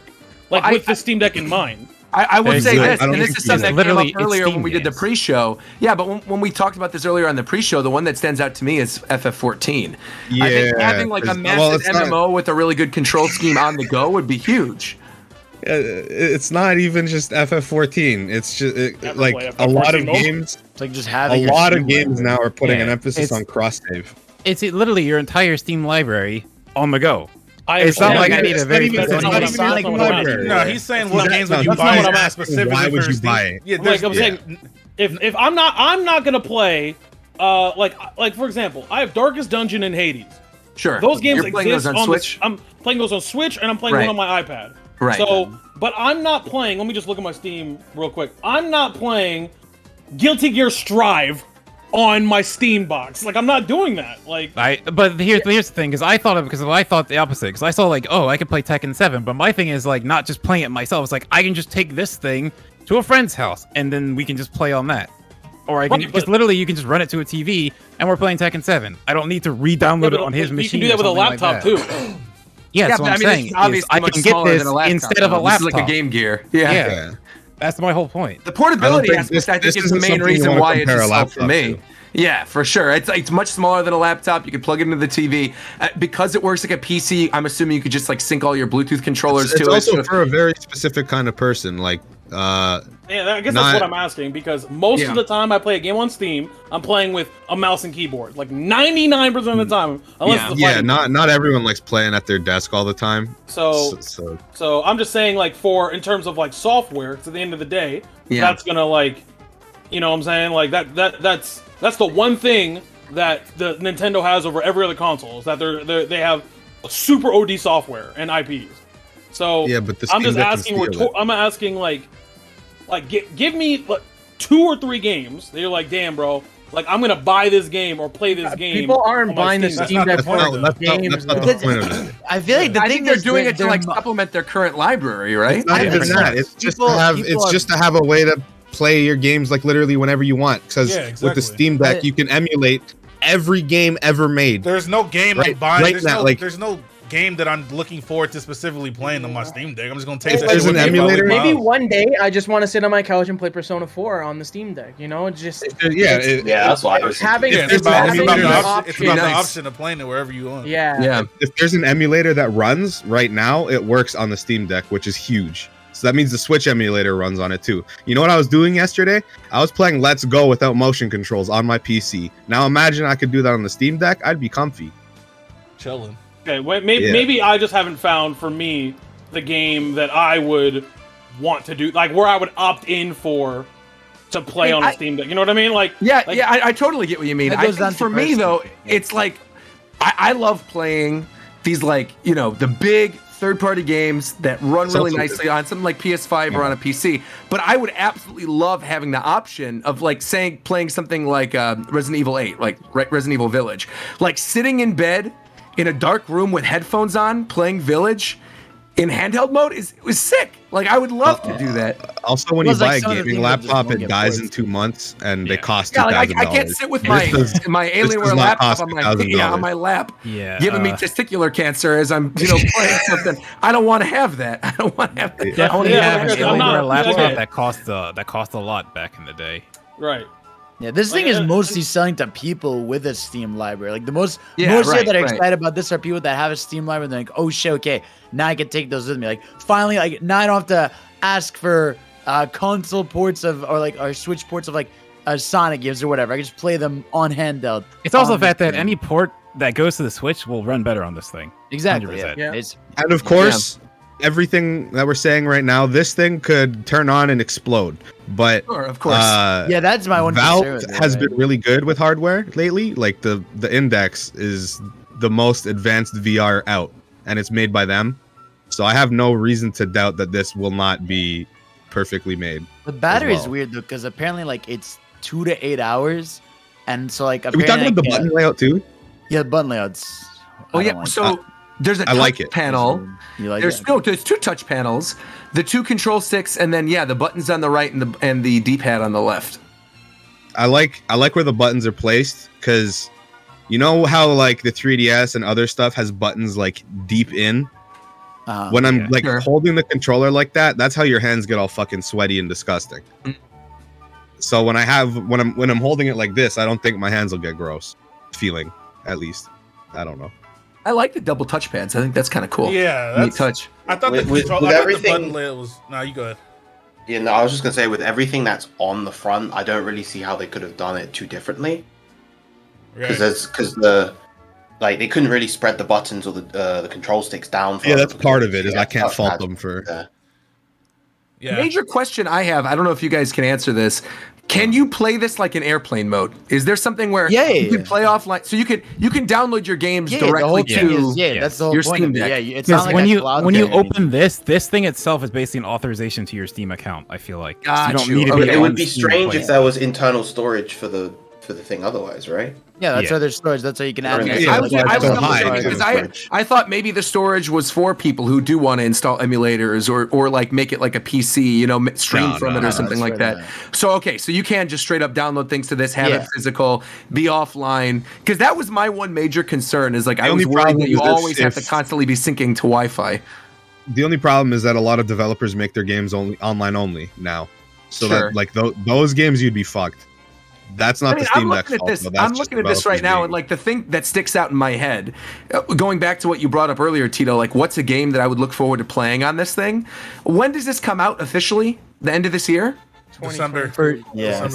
With the Steam Deck in mind? I would say this, and this is something that came up it's earlier when Steam we did the games. pre-show. Yeah, but when we talked about this earlier on the pre-show, the one that stands out to me is FF14. I think having a massive MMO with a really good control scheme on the go would be huge. It's not even just FF14. It's just Never like play a lot of FF14 mode. games. It's like just A having lot of games now are putting Yeah, an emphasis it's- on cross save. It's literally your entire Steam library on the go. It's not like I need a very It's not even Sonic Sonic library. library. No, he's saying what games would you That's buy not what I'm asking. specifically Why would for you Steam? buy it? Yeah, I'm saying, if I'm not gonna play, for example, I have Darkest Dungeon and Hades. Sure. Those games You're playing exist those on Switch? I'm playing those on Switch, and I'm playing Right. one on my iPad. Right. So, but I'm not playing. Let me just look at my Steam real quick. I'm not playing Guilty Gear Strive on my Steam box. I'm not doing that. But here's the thing, because I thought the opposite, because I saw I could play Tekken 7, but my thing is not just playing it myself. It's I can just take this thing to a friend's house and then we can just play on that. Or I can just literally you can just run it to a TV and we're playing Tekken 7. I don't need to re-download it on his machine. You can do that with a laptop too. Yeah, that's what I'm saying. It's obviously I much can get smaller this than a laptop, instead of a though. laptop. This is like a Game Gear. Yeah. That's my whole point. The portability think aspect, this- I think, this is the isn't main something you reason wanna why it's compare a just out for laptop me. to. Yeah, for sure. It's much smaller than a laptop. You can plug it into the TV. Because it works like a PC, I'm assuming you could just like sync all your Bluetooth controllers to it. It's also for a very specific kind of person. Like, I guess that's what I'm asking, because most of the time I play a game on Steam, I'm playing with a mouse and keyboard. Like 99% of the time. Not everyone likes playing at their desk all the time. So I'm just saying, like, in terms of like software, to the end of the day, that's gonna like, you know what I'm saying? Like that's the one thing that the Nintendo has over every other console, is that they have a super OD software and IPs. So but I'm just asking. I'm asking like give me like 2 or 3 games that you're like, damn, bro, like I'm gonna buy this game or play this game. People aren't buying the Steam Deck for games. I feel like I think they're doing it to like supplement their current library, right? It's not even that. It's just to have a way to play your games like literally whenever you want. Because with the Steam Deck, you can emulate every game ever made. There's no game I'm buying. There's no game that I'm looking forward to specifically playing on my Steam Deck. I'm just gonna take that. There's an emulator. Maybe one day I just want to sit on my couch and play Persona 4 on the Steam Deck. You know, just that's why I was having. It's about the option of playing it wherever you want. Yeah. If there's an emulator that runs right now, it works on the Steam Deck, which is huge. So that means the Switch emulator runs on it too. You know what I was doing yesterday? I was playing Let's Go without motion controls on my PC. Now imagine I could do that on the Steam Deck. I'd be comfy. Chilling. Okay, maybe I just haven't found, for me, the game that I would want to do, like where I would opt in to play on a Steam Deck. You know what I mean? I totally get what you mean. I think for me though, it's like I love playing these, like, you know, the big third-party games that run really nicely on something like PS5 or on a PC. But I would absolutely love having the option of like playing something like Resident Evil 8, like Resident Evil Village, like sitting in bed in a dark room with headphones on, playing Village in handheld mode was sick. Like, I would love to do that. Also, when you buy a gaming laptop, it dies in 2 months, and they cost $2,000. Like, I can't sit with my Alienware laptop on my lap, giving me testicular cancer as I'm playing something. I don't want to have that. I don't want to have that. Definitely have an Alienware laptop that cost a lot back in the day. Right. Yeah, this thing is mostly selling to people with a Steam library. Like most that are excited about this are people that have a Steam library. And they're like, oh shit, okay, now I can take those with me. Like finally, like now I don't have to ask for console ports or Switch ports of like Sonic games or whatever. I can just play them on handheld. It's also the fact that any port that goes to the Switch will run better on this thing. Exactly. And of course, everything that we're saying right now, this thing could turn on and explode. But of course, that's my one. Valve has been really good with hardware lately. Like the Index is the most advanced VR out, and it's made by them. So I have no reason to doubt that this will not be perfectly made. The battery is weird though, because apparently like it's 2 to 8 hours, and so like. Are we talking about the button layout too? Yeah, the button layouts. There's a touch panel. There's 2 touch panels, the 2 control sticks, and then the buttons on the right and the D-pad on the left. I like where the buttons are placed, because you know how like the 3DS and other stuff has buttons like deep in. When I'm holding the controller like that, that's how your hands get all fucking sweaty and disgusting. So when I'm holding it like this, I don't think my hands will get gross feeling, at least. I don't know. I like the double touch pads. I think that's kind of cool. Yeah, that's touch. I thought the button layout was. No, you go ahead. Yeah, no, I was just gonna say with everything that's on the front, I don't really see how they could have done it too differently. Because they couldn't really spread the buttons or the control sticks down. That's part of it. Is I can't fault them for. Major question I have. I don't know if you guys can answer this. Can you play this like in airplane mode? Is there something where you can play offline? So you can download your games directly to that's the whole your point Steam of it. Deck. Yeah, it's not like when you open this thing itself is basically an authorization to your Steam account. I feel like you don't need to it would be strange if there was internal storage for the thing otherwise, right? Yeah, that's why there's storage. That's how you can add. I thought maybe the storage was for people who do want to install emulators or like make it like a PC, stream from it or something like that. So so you can just straight up download things to this, have it physical, be offline. Because that was my one major concern is like I was worried that you always have to constantly be syncing to Wi-Fi. The only problem is that a lot of developers make their games only online only now, so that like those games you'd be fucked. That's not the Steam Deck fault, though. That's I'm looking at this right now, and like the thing that sticks out in my head, going back to what you brought up earlier, Tito, like what's a game that I would look forward to playing on this thing? When does this come out officially? The end of this year? December. December. Yeah.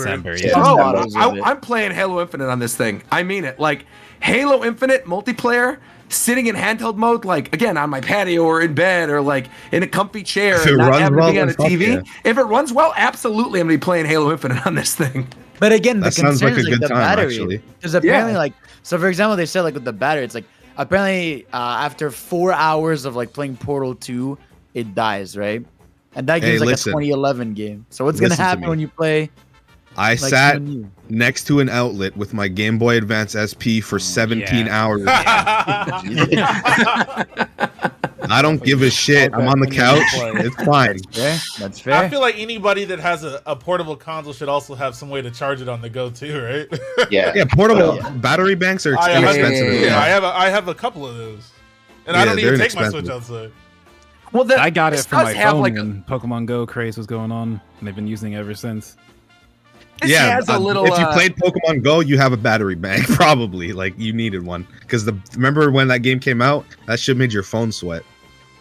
Oh, I'm playing Halo Infinite on this thing. I mean it. Like Halo Infinite multiplayer, sitting in handheld mode, like again on my patio or in bed or like in a comfy chair, and not having to be on a TV. Yeah. If it runs well, absolutely, I'm gonna be playing Halo Infinite on this thing. But again, the sounds concern like is like the time, battery. Because apparently, like, so for example, they said like with the battery, it's like apparently after 4 hours of like playing Portal 2, it dies, right? And that game's like a 2011 game. So what's gonna happen when you play? I sat next to an outlet with my Game Boy Advance SP for 17 hours. I don't give a shit. I'm on the couch. It's fine. That's fair. I feel like anybody that has a portable console should also have some way to charge it on the go too, right? Yeah. Portable battery banks are expensive. Yeah, I have a couple of those, and I don't even take my Switch outside. Well, I got it for my phone when Pokemon Go craze was going on, and they've been using it ever since. If you played Pokemon Go, you have a battery bank, probably. Like, you needed one. Because remember when that game came out? That shit made your phone sweat.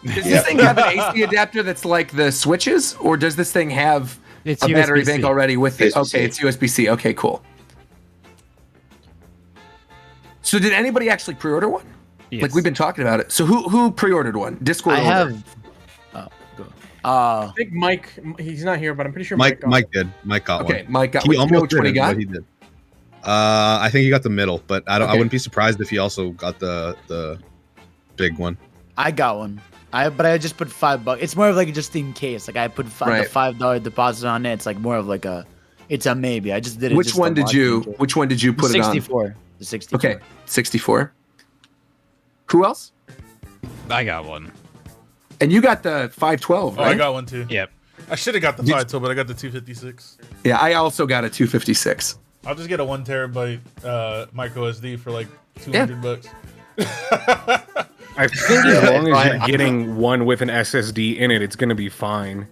Does this thing have an AC adapter that's like the Switches? Or does this thing have a battery bank already with it? Okay, it's USB-C. Okay, cool. So did anybody actually pre-order one? Yes. Like, we've been talking about it. So who pre-ordered one? Discord I order. have. I think Mike, he's not here, but I'm pretty sure Mike did. Mike got one. Okay, Mike got. He almost which one he got? He did. I think he got the middle, but I wouldn't be surprised if he also got the big one. I got one. But I just put $5. It's more of like just in case. Like I put the $5 deposit on it. It's like more of like it's a maybe. I just did it. Which one did you put it on? 64. The 64. Okay, 64. Who else? I got one. And you got the 512, right? Oh, I got one too. Yep. I should have got the 512, but I got the 256. Yeah, I also got a 256. I'll just get a 1 terabyte micro SD for like $200. I think as long as you're getting one with an SSD in it, it's gonna be fine.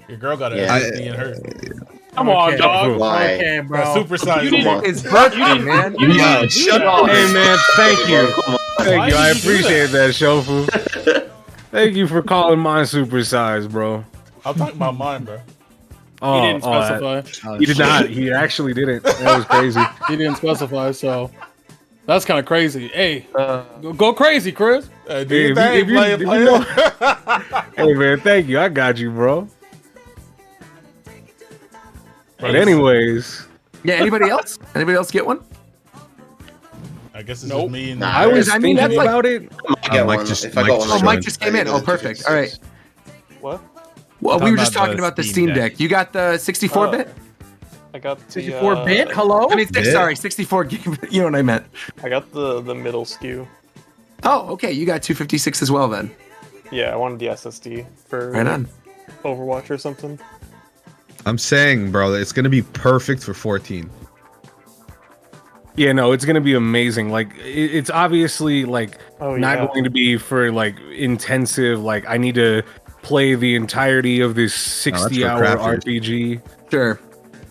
Your girl got an SSD in her. Come on, dog. Why? Okay, bro. Super size. It's birthday, man. Shut up. Hey man, thank you. Thank you. I appreciate that, Shofu. Thank you for calling mine supersized, bro. I'm talking about mine, bro. He didn't specify. He did not. He actually didn't. That was crazy. He didn't specify, so that's kind of crazy. Hey, go crazy, Chris. Hey man, thank you. I got you, bro. But anyways, yeah. Anybody else? Anybody else get one? I guess it's just me and I was thinking about it. Mike just came in. Oh, perfect. All right. What? Well, we were just talking about the Steam Deck. You got the 64-bit? I got the 64-bit. Hello. I mean, sorry, 64 gig. You know what I meant. I got the middle SKU. Oh, okay. You got 256 as well then. Yeah, I wanted the SSD for Right on. Overwatch or something. I'm saying, bro, it's gonna be perfect for 14. Yeah, no, it's gonna be amazing. Like, it's obviously like not going to be for like intensive. Like, I need to play the entirety of this 60-hour RPG. Sure.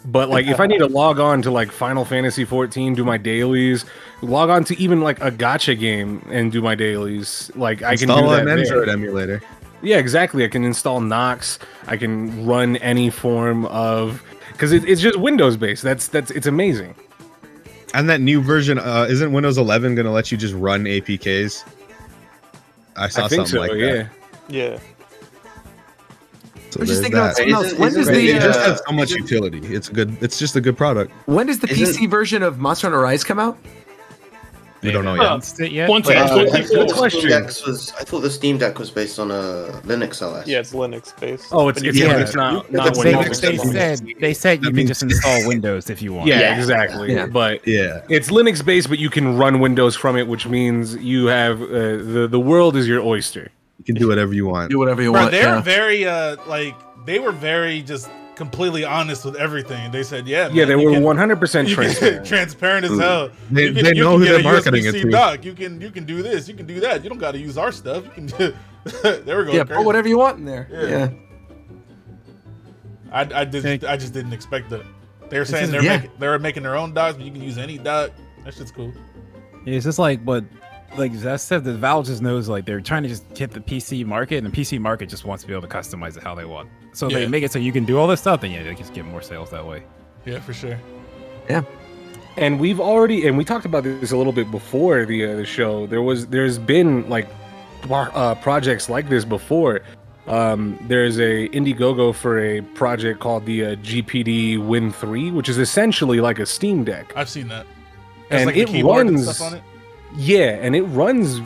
But like, if I need to log on to like Final Fantasy 14, do my dailies, log on to even like a gacha game and do my dailies, like I can do that. Install an Android emulator. Yeah, exactly. I can install Nox. I can run any form of, because it's just Windows based. It's amazing. And that new version, isn't Windows 11 going to let you just run APKs? I saw something like that. Yeah. So I'm just there's thinking about that. something else. When does It just has so much utility. It's good. It's just a good product. When does the PC version of Monster Hunter Rise come out? We don't know yet. Once I thought the Steam Deck was based on a Linux OS. Yeah, it's Linux based. Oh, it's not Windows. They said you can just install Windows if you want. Yeah, exactly. Yeah. But it's Linux based, but you can run Windows from it, which means you have the world is your oyster. You can do whatever you want. Do whatever you Bro, want. they're very they were very just completely honest with everything. They said, yeah, they were 100% transparent. Transparent as hell. They know who they're marketing it to. Dock. You can do this, you can do that. You don't got to use our stuff. You can do. There we go. Yeah, put whatever you want in there. Yeah. I just didn't expect that. They were saying they were making their own docks, but you can use any dock. That shit's cool. Yeah, it's just like, but like Zest said, the Valve just knows like they're trying to just hit the PC market, and the PC market just wants to be able to customize it how they want. So if they make it so you can do all this stuff, then they just get more sales that way. Yeah, for sure. Yeah. And we talked about this a little bit before the show. There's been like projects like this before. There's a Indiegogo for a project called the GPD Win 3, which is essentially like a Steam Deck. I've seen that. And like it runs runs and stuff on it? Yeah, and it runs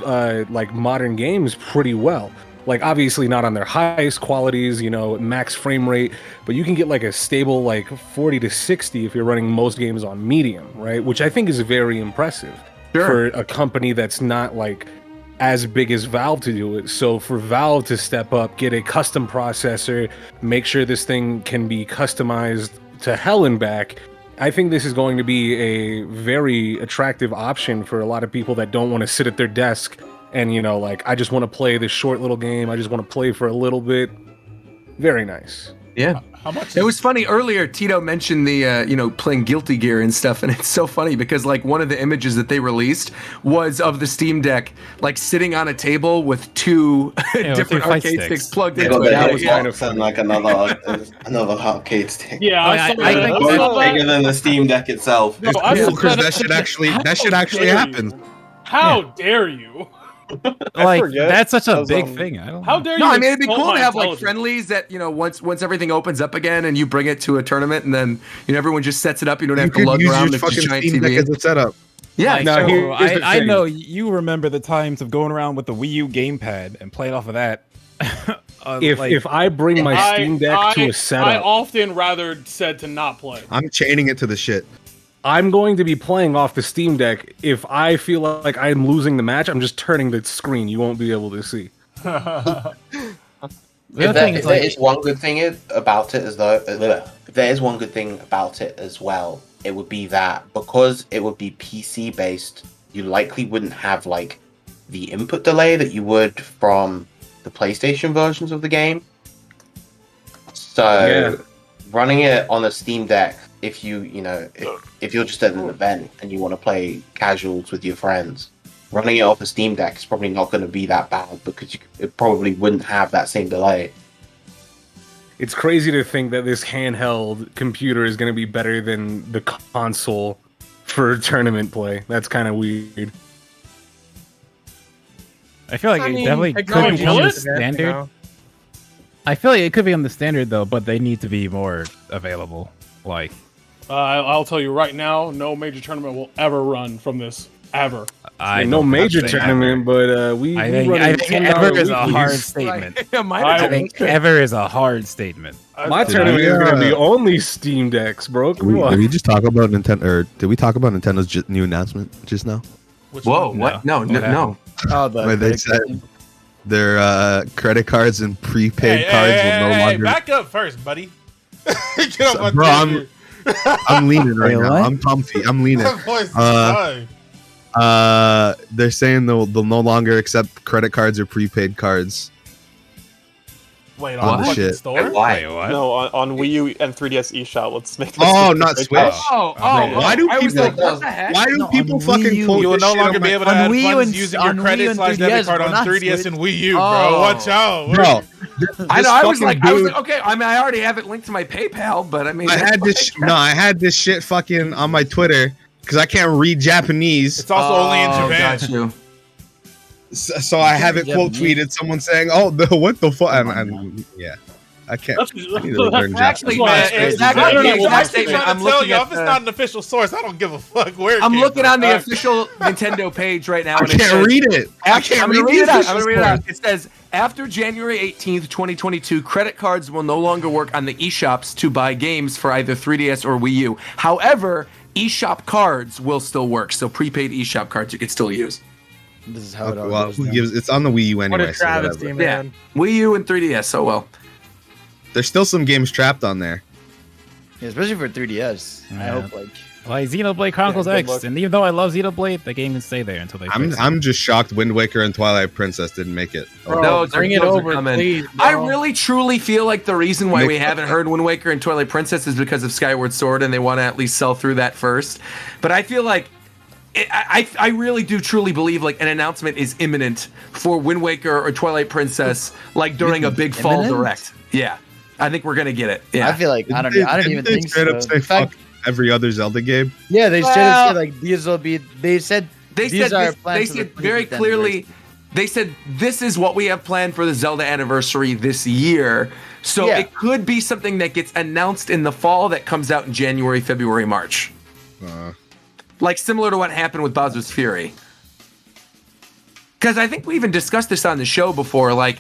like modern games pretty well. Like obviously not on their highest qualities, max frame rate, but you can get like a stable like 40 to 60 if you're running most games on medium, right? Which I think is very impressive for a company that's not like as big as Valve to do it. So for Valve to step up, get a custom processor, make sure this thing can be customized to hell and back, I think this is going to be a very attractive option for a lot of people that don't want to sit at their desk and, like, I just want to play this short little game. I just want to play for a little bit. Very nice. Yeah. How much? It was funny earlier. Tito mentioned the playing Guilty Gear and stuff, and it's so funny because like one of the images that they released was of the Steam Deck like sitting on a table with two different arcade sticks plugged into it. That was kind of fun, like another arcade stick. Yeah, I think both bigger than the Steam Deck itself. No, Because that should actually happen. How dare you? Like that's such a big thing. I don't. How dare you? No, I mean it'd be insult cool to my have like intelligence? friendlies that once everything opens up again and you bring it to a tournament and then everyone just sets it up. You don't have to lug around the giant TV. As a setup. Yeah, Like, no, here's the I thing. know you remember the times of going around with the Wii U gamepad and playing off of that. If I bring my Steam Deck to a I setup, often rather said to not play. I'm chaining it to the shit. I'm going to be playing off the Steam Deck. If I feel like I'm losing the match, I'm just turning the screen. You won't be able to see. If there is one good thing about it as well, it would be that because it would be PC based, you likely wouldn't have like the input delay that you would from the PlayStation versions of the game. So running it on a Steam Deck, if if you're just at an event and you want to play casuals with your friends, running it off a Steam Deck is probably not going to be that bad because it probably wouldn't have that same delay. It's crazy to think that this handheld computer is going to be better than the console for tournament play. That's kind of weird. I feel like it definitely could be on the standard. I feel like it could be on the standard though, but they need to be more available. Like, I'll tell you right now, no major tournament will ever run from this ever. No major tournament, but I think ever is a hard statement. I think ever is a hard statement. My tournament is going to be only Steam Decks, bro. Come on. Did we just talk about Nintendo, or did we talk about Nintendo's new announcement just now? Whoa! What? No. Oh, Where they said their credit cards and prepaid cards will no longer. Back up first, buddy. Get off my bro, I'm leaning right now. what? I'm comfy. I'm leaning. That voice is high. They're saying they'll no longer accept credit cards or prepaid cards. Wait, on on the the fucking shit. store? Why? what? No, on Wii U and 3DS eShop. Let's make this. Oh, not Switch. Why do I was people- like, what the heck? Why do No, people on fucking Wii U, quote You will this no shit longer on be my- able to on add Wii U funds and- using on your Wii U credit and slash 3DS, debit card but on not 3DS Switch. and Wii U, bro. Oh. Watch out. Bro, I know. I was fucking like, dude- okay. I mean, I already have it linked to my PayPal, but I mean, I had this. I had this shit fucking on my Twitter because I can't read Japanese. It's also only in Japan. Got you. So I have it quote tweeted someone saying, "Oh, what the fuck?" And yeah, I can't. I need to learn Actually, Japanese. man, It's exactly. not The exact I'm statement. I'm tell looking you, at if it's not an official source, I don't give a fuck where. I'm looking on the official. official Nintendo page right now. I and it can't says- read it. I Actually, can't I'm gonna read read it the out. official I'm gonna read it out. source. It says, after January 18th, 2022, credit cards will no longer work on the eShops to buy games for either 3DS or Wii U. However, eShop cards will still work. So prepaid eShop cards you can still use. This is how it all Well, goes who down. gives? It's on the Wii U What anyway. a So travesty, whatever. Yeah. man. Wii U and 3DS. Oh well. There's still some games trapped on there. Yeah, especially for 3DS. I Yeah. hope like Like Xenoblade Chronicles good X, luck. and even though I love Xenoblade, the game can stay there until they. fix it. I'm just shocked Wind Waker and Twilight Princess didn't make it. Bro, Those bring it those over, coming. please. I bro. really truly feel like the reason why Nick- we haven't heard Wind Waker and Twilight Princess is because of Skyward Sword, and they want to at least sell through that first. But I feel like I really do truly believe like an announcement is imminent for Wind Waker or Twilight Princess, like during a big fall Imminent? direct. Yeah, I think we're gonna get it. Yeah, I feel like I don't Didn't even they think straight so. up say In fact, fuck every other Zelda game? yeah, they straight Well- up said like these will be. They said they these said are this, plans they for the said very 25th clearly. anniversary. They said this is what we have planned for the Zelda anniversary this year. So Yeah. it could be something that gets announced in the fall that comes out in January, February, March. Like similar to what happened with Bowser's Fury. Because I think we even discussed this on the show before. Like,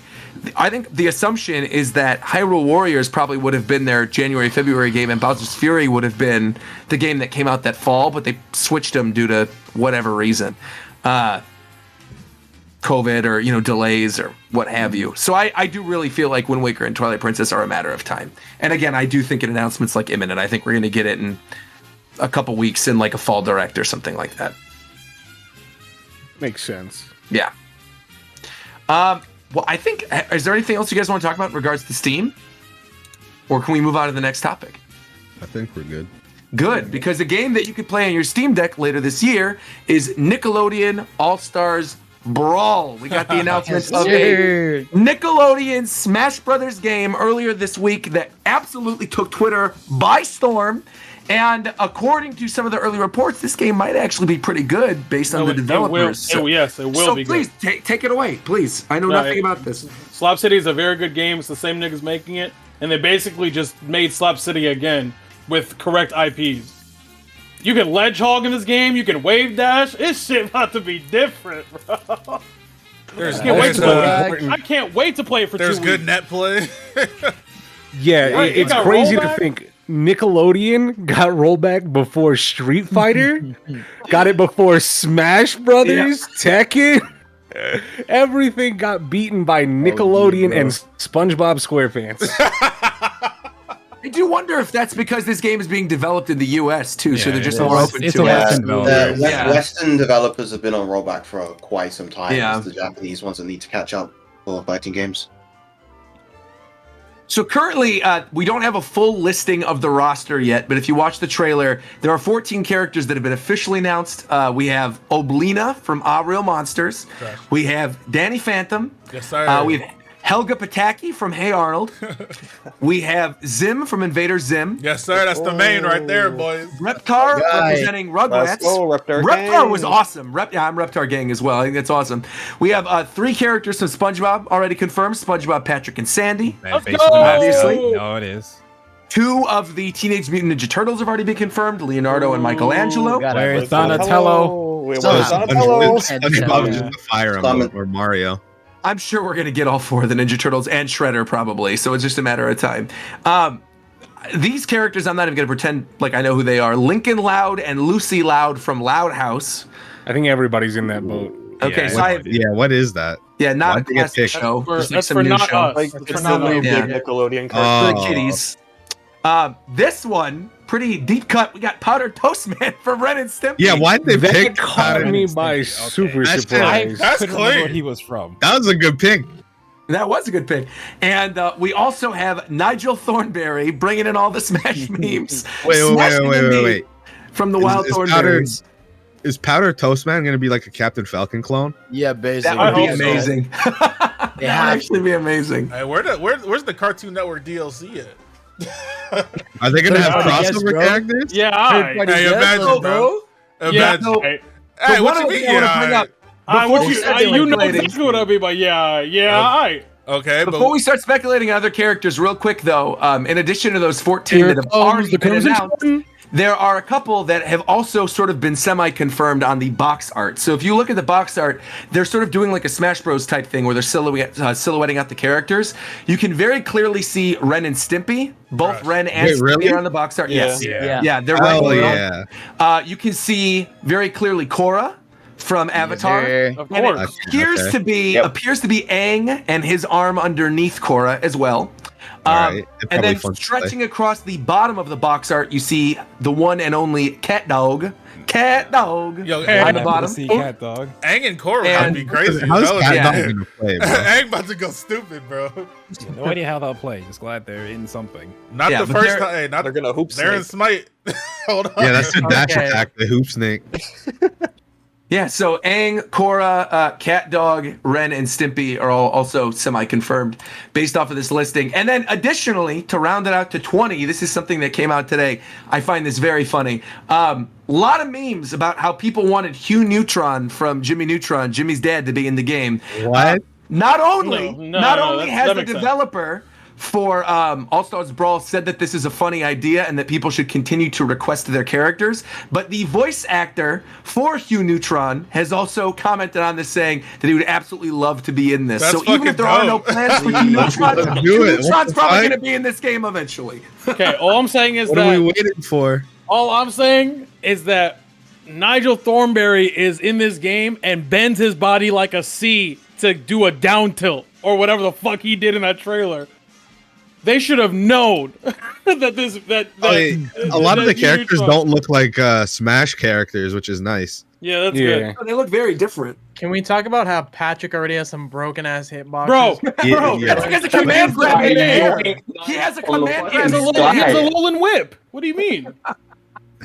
I think the assumption is that Hyrule Warriors probably would have been their January, February game, and Bowser's Fury would have been the game that came out that fall, but they switched them due to whatever reason. COVID or, delays or what have you. So I do really feel like Wind Waker and Twilight Princess are a matter of time. And again, I do think an announcement's like imminent. I think we're going to get it in a couple weeks in like a fall direct or something like that. Makes sense. Yeah. Well, I think, is there anything else you guys want to talk about in regards to Steam? Or can we move on to the next topic? I think we're good. Good, because the game that you can play on your Steam Deck later this year is Nickelodeon All-Stars Brawl. We got the announcement of a Nickelodeon Smash Brothers game earlier this week that absolutely took Twitter by storm. And according to some of the early reports, this game might actually be pretty good based on the developers. It will So be please good. take it away, please. I know nothing about this. Slap City is a very good game. It's the same niggas making it, and they basically just made Slap City again with correct IPs. You can ledge hog in this game. You can wave dash. This shit about to be different, bro. There's, I can't wait there's, to play uh, it. I can't wait to play it for 2 there's weeks. good net play. Yeah, Right, it it's got crazy to rollback? think Nickelodeon got rollback before Street Fighter, got it before Smash Brothers, Tekken. Everything got beaten by Nickelodeon and SpongeBob SquarePants. I do wonder if that's because this game is being developed in the U.S. too, so Yeah, they're just it more is. open It's to a it. Western developer. Yeah. Western developers have been on rollback for quite some time. Yeah. It's the Japanese ones that need to catch up for fighting games. So currently, we don't have a full listing of the roster yet, but if you watch the trailer, there are 14 characters that have been officially announced. We have Oblina from Ah Real Monsters. Okay. We have Danny Phantom. Yes, sir. We have Helga Pataki from Hey Arnold. We have Zim from Invader Zim. Yes, sir. That's the main right there, boys. Reptar Guy. representing Rugrats. Let's go, Reptar Reptar gang. was awesome. I'm Reptar gang as well. I think that's awesome. We have 3 characters from SpongeBob already confirmed: SpongeBob, Patrick, and Sandy. Let's go! Obviously. No, it is. 2 of the Teenage Mutant Ninja Turtles have already been confirmed: Leonardo and Michelangelo. Got it. Where's Donatello? Where's Somehow. Donatello? SpongeBob is just a fire emblem or Mario. I'm sure we're gonna get all 4 of the Ninja Turtles and Shredder probably. So it's just a matter of time. These characters, I'm not even gonna pretend like I know who they are. Lincoln Loud and Lucy Loud from Loud House. I think everybody's in that boat. Okay, Yeah, so I have, Yeah, what is that? yeah, not Why'd a they get classic picked? show. For- just like that's some for new not show. us. Like, It's it's for not the new yeah. big Nickelodeon For cartoon. the kiddies. This one, pretty deep cut. We got Powder Toast Man from Ren and Stimpy. Yeah, why'd they That pick caught Powder? me by Okay. super That's surprise. That's couldn't remember clean. where he was from. That was a good pick. That was a good pick. And we also have Nigel Thornberry bringing in all the Smash memes. Smashing the meat from the Wild Is Powder, Thornberries. is Powder Toastman gonna be like a Captain Falcon clone? Yeah, basically. That would be hope so. amazing. That would actually be amazing. Hey, where's the Cartoon Network DLC at? Are they gonna have Third-party guest, crossover bro. characters? Yeah, all right. Third-party Hey, guest, imagine, bro. Yeah, Imagine. all right. Hey, what one you of the mean? things I wanna bring Yeah, up What Before you, we start doing you know ratings- exactly what I'll be, but yeah, all right. okay, Before but we start speculating on other characters, real quick though, in addition to those 14 Here that have comes already the been crimson announced, button. there are a couple that have also sort of been semi-confirmed on the box art. So if you look at the box art, they're sort of doing like a Smash Bros type thing where they're silhouetting out the characters. You can very clearly see Ren and Stimpy, both Right. Ren and Wait, Stimpy really? are on the box art. Yeah. Yes, Yeah. yeah, they're right. Oh below. yeah. You can see very clearly Korra from Avatar. There. Of And course. it appears Okay. to be Yep. appears to be Aang and his arm underneath Korra as well. Alright, it And probably then fun to play. stretching across the bottom of the box art, you see the one and only Cat Dog. Cat Dog. Yo, on Aang, the bottom. See cat dog. Aang and Korra And- would be crazy. How's That would Cat be- yeah. Dog gonna play, bro? Aang about to go stupid, bro. No idea how they'll play. Just glad they're in something. Not Yeah, the but first they're- time. Hey, not They're gonna hoop they're in snake. Smite. Hold on. Yeah, that's the dash Okay. attack, the hoop snake. Yeah, so Aang, Korra, Cat Dog, Ren, and Stimpy are all also semi-confirmed based off of this listing. And then additionally, to round it out to 20, this is something that came out today. I find this very funny. A lot of memes about how people wanted Hugh Neutron from Jimmy Neutron, Jimmy's dad, to be in the game. What? Not only, No, not no, only that has the makes sense. developer for All Stars Brawl said that this is a funny idea and that people should continue to request their characters, but the voice actor for Hugh Neutron has also commented on this, saying that he would absolutely love to be in this. That's So even if there fucking are no dope. plans for Hugh Neutron, Let's do Hugh it. What Neutron's the probably fuck? going to be in this game eventually. Okay, all I'm saying is What are we that waiting for? all I'm saying is that Nigel Thornberry is in this game and bends his body like a C to do a down tilt or whatever the fuck he did in that trailer. They should have known that A lot of the Hugh characters Neutron- don't look like Smash characters, which is nice. Yeah, that's Yeah. good. They look very different. Can we talk about how Patrick already has some broken ass hitboxes? Bro, Yeah, Bro, yeah. Patrick has a command grab in the air. He has a command he has a grab. Alolan whip. What do you mean?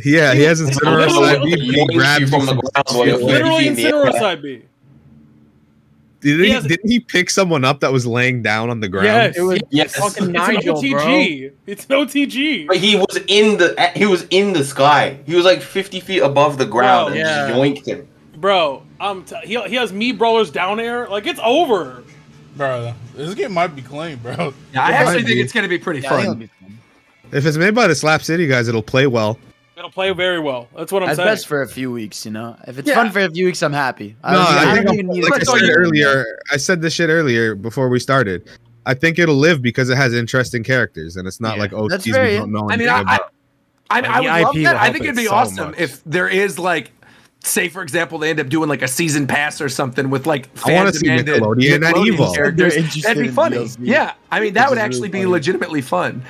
Yeah, he has Incineroar side B, but he Yoinks grabs you you from the from ground while you're Literally in the Incineroar air. side B. Didn't he pick someone up that was laying down on the ground? Yes. It was Yes. fucking It's an Nigel, bro. OTG. It's an OTG. But he was in the sky. He was like 50 feet above the ground Bro, and yeah. just yoinked him. Bro, he has me brawlers down air. Like, it's over. Bro, this game might be clean, bro. Yeah, I It actually might think be. it's going to be pretty Yeah, I think it'll fun. be fun. If it's made by the Slap City guys, it'll play well. It'll play very well. That's what I'm At saying. best for a few weeks, you know. If it's Yeah. fun for a few weeks, I'm happy. No, I don't think even need like I it. said earlier, I said this shit earlier before we started. I think it'll live because it has interesting characters, and it's not Yeah. like That's OTs we very- don't know. I mean, anything about. I Like, would the love IP that. will I help think it it'd be so awesome much. if there is like, say for example, they end up doing like a season pass or something with like I wanna see fan-demanded Nickelodeon at Evo. characters. They're interested That'd be in funny. DLC, Yeah, I mean that which would is actually really be funny. legitimately fun.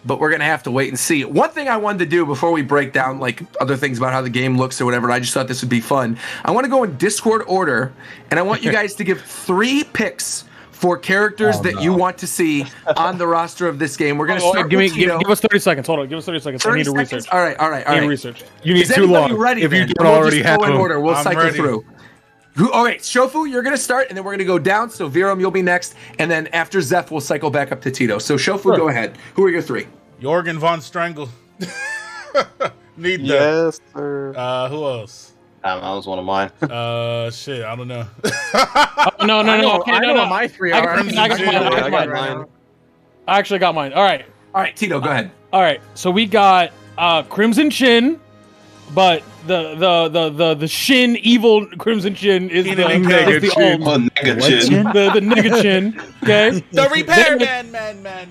But we're gonna have to wait and see. One thing I wanted to do before we break down like other things about how the game looks or whatever, and I just thought this would be fun. I want to go in Discord order, and I want you guys to give 3 picks for characters that you want to see on the roster of this game. We're gonna Oh, start give with Tito. us 30 seconds. Hold on. Give us 30 seconds. I 30 need to seconds? research. All right. I need to research. You need Is too anybody long. ready? If you then? don't We'll already just have go in them. order. We'll I'm cycle ready. through. All right, Shofu, you're gonna start, and then we're gonna go down. So Viram, you'll be next, and then after Zeph, we'll cycle back up to Tito. So Shofu, go ahead. Who are your 3? Jorgen von Strangle. Need that. Yes, sir. Who else? That was one of mine. Shit, I don't know. No. Okay, I know no. what my 3 I are. got mine, I got mine. I actually got mine. All right. All right, Tito, go ahead. All right. So we got Crimson Chin, but the Shin evil Crimson Chin is the Nigga is the Chin. old Nigga chin. the nigga chin. Okay. The repairman, man.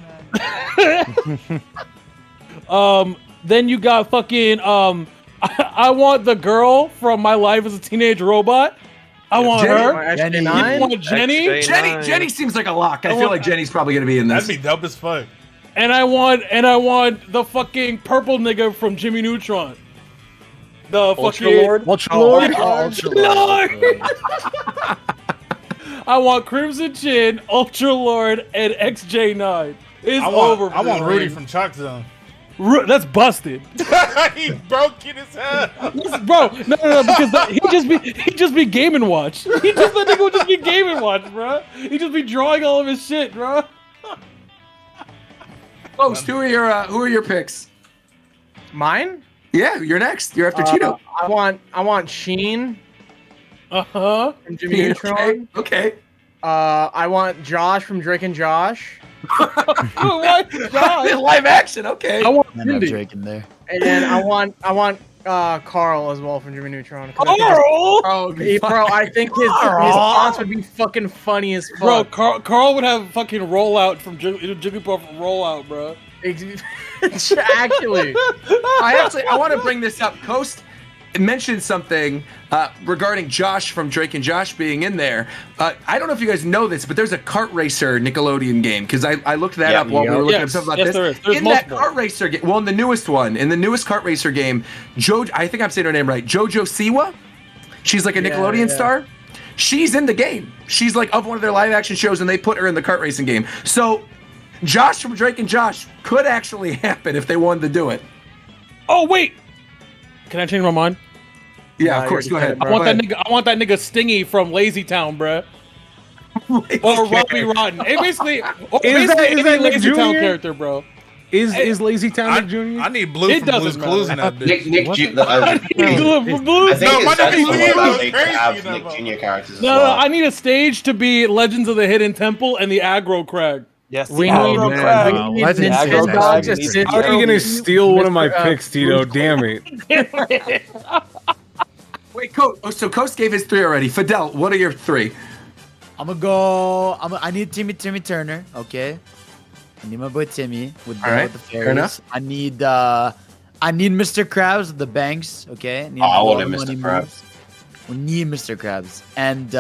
Then you got fucking I want the girl from My Life as a Teenage Robot. I want Jenny. her. Jenny. You want Jenny? Jenny seems like a lock. I feel like Jenny's probably gonna be in this. That'd be dope as fuck. And I want the fucking purple nigga from Jimmy Neutron. The Ultra fucking Lord. Ultra Lord. Ultra Lord. I want Crimson Chin, Ultra Lord, and XJ9. It's over. I want for Rudy me. from Chalk Zone. That's busted, He broke in his head. bro. No, because he just be Game and Watch. That nigga would just be Game and Watch, bro. He just be drawing all of his shit, bro. Post, who are your picks? Mine? Yeah, you're next. You're after Tito. I want Sheen Uh-huh. from Jimmy Neutron. Okay. I want Josh from Drake and Josh. What? God. Live action. Okay. I want I have Cindy. Drake in there. And then I want Carl as well from Jimmy Neutron. Carl! Oh, Bro, I think his response would be fucking funny as Bro, fuck. Carl would have fucking rollout from Jigglypuff rollout, bro. Actually, I want to bring this up. Coast, mentioned something regarding Josh from Drake and Josh being in there. I don't know if you guys know this, but there's a kart racer Nickelodeon game because I looked that up while we were looking up stuff about this. There's in multiple. that kart racer game, well, in the newest kart racer game, I think I'm saying her name right, JoJo Siwa. She's like a Nickelodeon star. She's in the game. She's like of one of their live action shows, and they put her in the kart racing game. So Josh from Drake and Josh could actually happen if they wanted to do it. Oh wait, can I change my mind? Yeah, of course. Go ahead. I want that nigga Stingy from Lazy Town, bruh. Or Robbie Rotten. It basically, Is that any Nick Lazy Town Jr.? character, bro. Is Lazy Town Nick Jr.? I need Blue It from Blue's doesn't Clues in matter. that bitch. Nick Jr. I need Blue from Blue. I think No, my it's actually nigga more Leo likely to crazy, have you know, Nick bro. Jr. characters as No, well. I need a stage to be Legends of the Hidden Temple and the Aggro Crag. Yes, We the need- aggro man. crag. Wow, need Legends Aggro is crag actually to needs sit to How are you gonna steal one of my Mr. picks, Tito? Damn it. Wait, so Coast gave his 3 already. Fidel, what are your 3? I'm gonna go. I need Timmy Turner. Okay. I need my boy Timmy with, All right, with the fair fairies. enough. I need Mr. Krabs with the banks. Okay. I need I all wanted the Mr. money Krabs. moves. We need Mr. Krabs. And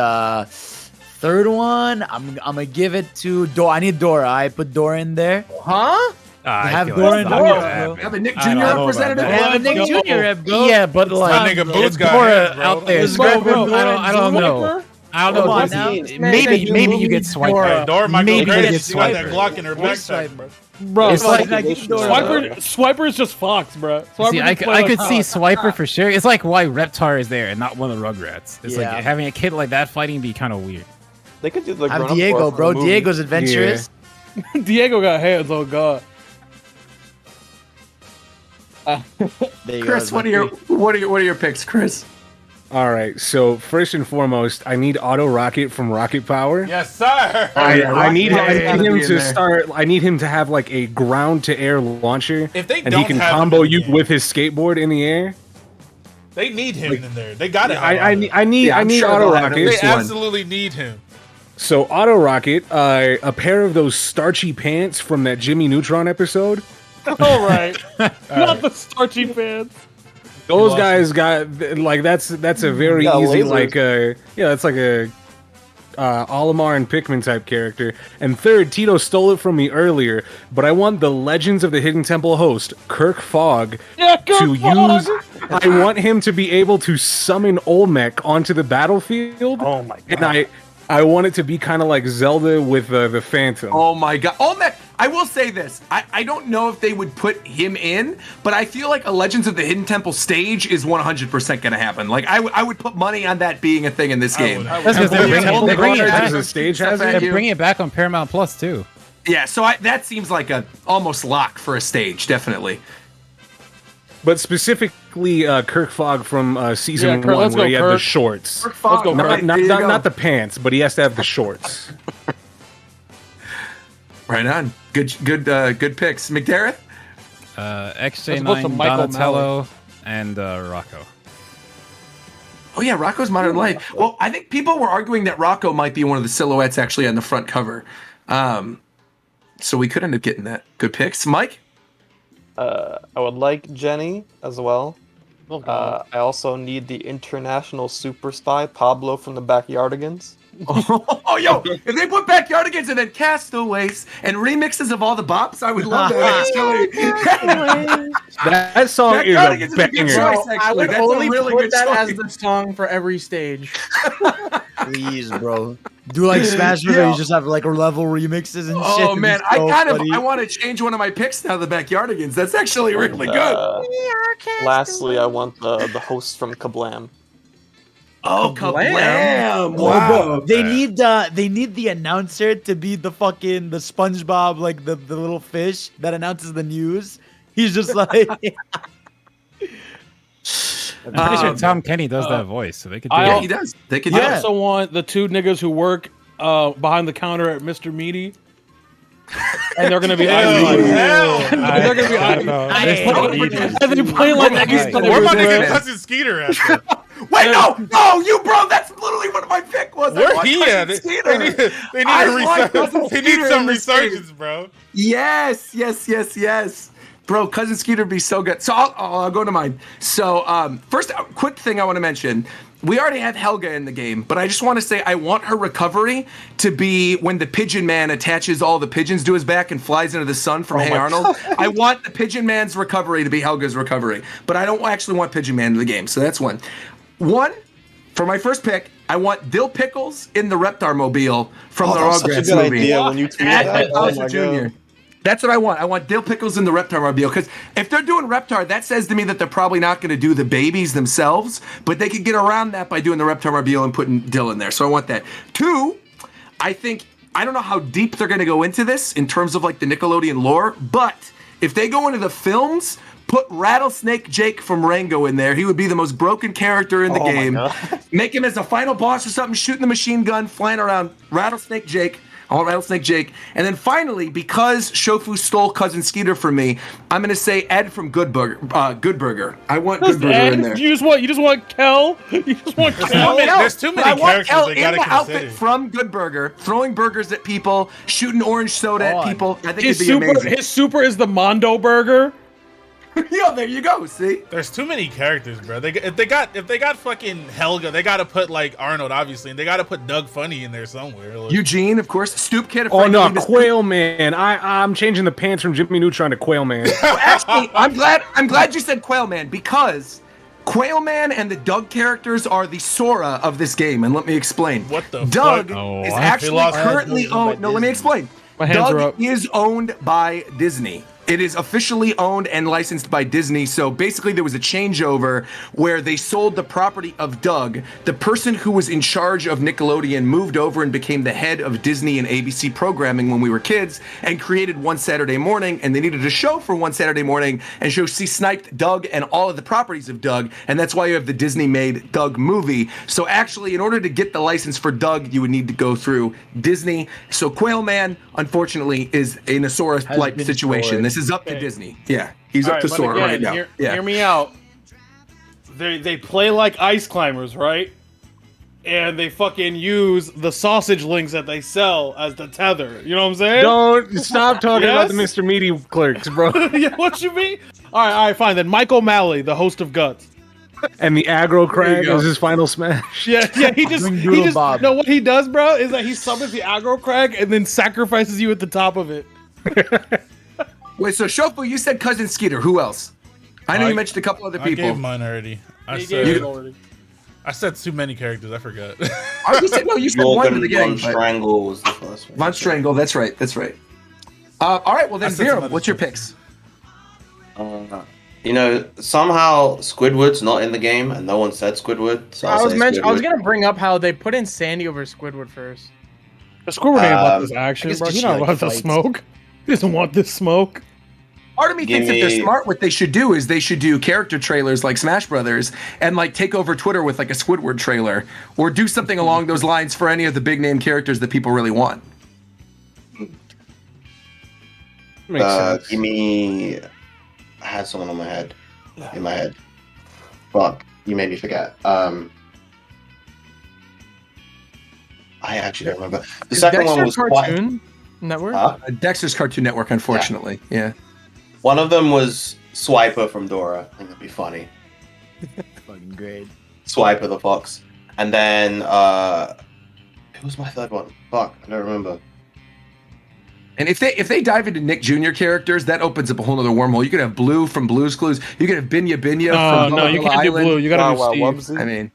third one, I'm gonna give it to Dora. I need Dora. I put Dora in there. Huh? I have feel Dora it's and not Dora, gonna bro. happen. Have a Nick I Jr. don't know about representative? that. I have a Nick Let's Jr. rep, bro. Yeah, but like nigga if Boots got Dora hands, bro. out there. Let's Scrap go, bro. him. I don't know. Swiper? I don't Come know. on Just- now. Maybe you get Swiper. Dora might Maybe go you crazy. get She got that Swiper. Glock in her backpack, bro. Bro, It's like- Swiper is just Fox, bro. Swiper See, I just play could like see Fox. Swiper for sure. It's like why Reptar is there and not one of the Rugrats. It's Yeah. like having a kid like that fighting be kind of weird. They could do the I'm grown-up Diego, form bro. of the movie. Diego's adventurous. Diego got hands. Oh god. There you Chris, go. what are your picks, Chris? All right. So first and foremost, I need Auto Rocket from Rocket Power. Yes, sir. I need Rocket him be in to there. start. I need him to have like a ground to air launcher, If they and don't he can have combo him in you the game, with his skateboard in the air. They need him in there. They got it. I need Yeah, I'm Auto sure they'll have at Rocket. They least one. absolutely need him. So Auto Rocket, a pair of those starchy pants from that Jimmy Neutron episode. All right. Not the starchy fans. Those guys got like that's a very Yeah, easy lasers. like that's like a Olimar and Pikmin type character. And third, Tito stole it from me earlier, but I want the Legends of the Hidden Temple host, Kirk Fogg, Yeah, Kirk to Fogg. use. I want him to be able to summon Olmec onto the battlefield. Oh my god. And I want it to be kind of like Zelda with the Phantom. Oh my god. Olmec, I will say this. I don't know if they would put him in, but I feel like a Legends of the Hidden Temple stage is 100% going to happen. Like, I would put money on that being a thing in this game. would. That's because they're bringing it back. As a stage Stuff hazard. at They're you. bringing it back on Paramount Plus too. Yeah, so that seems like a almost lock for a stage, definitely. But specifically, Kirk Fogg from season Kirk, one, let's where go, he had the Kirk. shorts. Kirk Fogg, go, right, Kirk. there you go. Not the pants, but he has to have the shorts. Right on. Good picks. McDareth? Let's put XJ9, some Michael Donatello, and Rocco. Oh yeah, Rocco's Modern Life. Well, I think people were arguing that Rocco might be one of the silhouettes actually on the front cover. So we could end up getting that. Good picks. Mike? I would like Jenny as well. Oh, God. I also need the international super spy Pablo from the Backyardigans. Oh, yo, if they put Backyardigans and then Castaways and remixes of all the bops, I would love that, actually. That song is Backyardigans a is a good banger. choice, I actually. would That's a only really put good that choice. as the song for every stage. Please, bro. Do like Smash Bros. Where you just have like level remixes and shit. Oh, man, It's so funny. I want to change one of my picks now, the Backyardigans. That's actually really good. Lastly, I want the host from Kablam. Oh, Kablam. Oh, Wow. bro, they need the announcer to be the SpongeBob, like the little fish that announces the news. He's just like I'm pretty sure Tom Kenny does that voice, so they could do I- Yeah, it. he does. They could do I that. also want the two niggas who work behind the counter at Mr. Meaty. And they're gonna be they're gonna be and they play like Ace Where my nigga Combat. cousin Skeeter at? Wait, no, you, bro. That's literally what my pick was. I Where want he Cousin at? They Skeeter. need I a want Cousin resurgence. He Skeeter needs some in this game. resurgence, bro. Yes. Bro, Cousin Skeeter would be so good. So I'll go to mine. So first, quick thing I want to mention. We already have Helga in the game, but I just want to say I want her recovery to be when the Pigeon Man attaches all the pigeons to his back and flies into the sun from Hey Arnold. I want the Pigeon Man's recovery to be Helga's recovery, but I don't actually want Pigeon Man in the game, so that's one. One, for my first pick, I want Dill Pickles in the Reptar Mobile from the Rugrats movie. Idea when you tweeted that. Oh my God. That's what I want. I want Dill Pickles in the Reptar Mobile, because if they're doing Reptar, that says to me that they're probably not going to do the babies themselves, but they could get around that by doing the Reptar Mobile and putting Dill in there. So I want that. Two, I don't know how deep they're going to go into this in terms of like the Nickelodeon lore, but if they go into the films, put Rattlesnake Jake from Rango in there. He would be the most broken character in the game. Make him as a final boss or something, shooting the machine gun, flying around. Rattlesnake Jake. I want Rattlesnake Jake. And then finally, because Shofu stole Cousin Skeeter from me, I'm going to say Ed from Good Burger. I want Good Burger in there. You just want Kel? You just want Kel? There's too many characters they gotta in the outfit consider. from Good Burger, throwing burgers at people, shooting orange soda at people. I think it'd be amazing. His super is the Mondo Burger. Yeah, there you go. See, there's too many characters, bro. If they got fucking Helga, they gotta put like Arnold, obviously, and they gotta put Doug Funny in there somewhere. Like, Eugene, of course, Stoop Kid. Oh no, Quail Man! I'm changing the pants from Jimmy Neutron to Quail Man. Actually, I'm glad you said Quail Man, because Quail Man and the Doug characters are the Sora of this game, and let me explain. What the Doug fuck? is actually currently owned. No, let me explain. My hands are up. Doug is owned by Disney. It is officially owned and licensed by Disney. So basically there was a changeover where they sold the property of Doug. The person who was in charge of Nickelodeon moved over and became the head of Disney and ABC programming when we were kids, and created One Saturday Morning, and they needed a show for One Saturday Morning, and she sniped Doug and all of the properties of Doug, and that's why you have the Disney-made Doug movie. So actually, in order to get the license for Doug, you would need to go through Disney. So Quail Man, unfortunately, is in a Sora-like situation. This is up to Disney. Yeah, he's up to Sora right now. Hear me out. They play like ice climbers, right? And they fucking use the sausage links that they sell as the tether. You know what I'm saying? Don't stop talking about the Mr. Meaty clerks, bro. Yeah, what you mean? All right, fine. Then Mike O'Malley, the host of Guts. And the aggro crag is his final smash. Yeah, he just no. What he does, bro, is that he summons the aggro crag and then sacrifices you at the top of it. Wait, so Shofu, you said Cousin Skeeter. Who else? I know you mentioned a couple other people. I gave mine already. I said too many characters. I forgot. You said one in the game. Von Strangle was the first one. Von Strangle. That's right. All right. Well then, Viram, what's your picks? Somehow Squidward's not in the game, and no one said Squidward. So I was gonna bring up how they put in Sandy over Squidward first. Squidward ain't about this action, bro. He's not about the smoke. He doesn't want this smoke. Part of me thinks if they're smart, what they should do is they should do character trailers like Smash Brothers and like take over Twitter with like a Squidward trailer, or do something along those lines for any of the big name characters that people really want. Makes sense. Give me. I had someone on my head. In my head. Fuck. You made me forget. I actually don't remember. The second one was Cartoon Network. Dexter's Cartoon Network, unfortunately. Yeah. One of them was Swiper from Dora. I think that'd be funny. Fucking great. Swiper the fox. And then who was my third one? Fuck, I don't remember. And if they dive into Nick Jr. characters, that opens up a whole other wormhole. You could have Blue from Blue's Clues. You could have Binya from no, you can't do Blue. You gotta do Steve. I mean,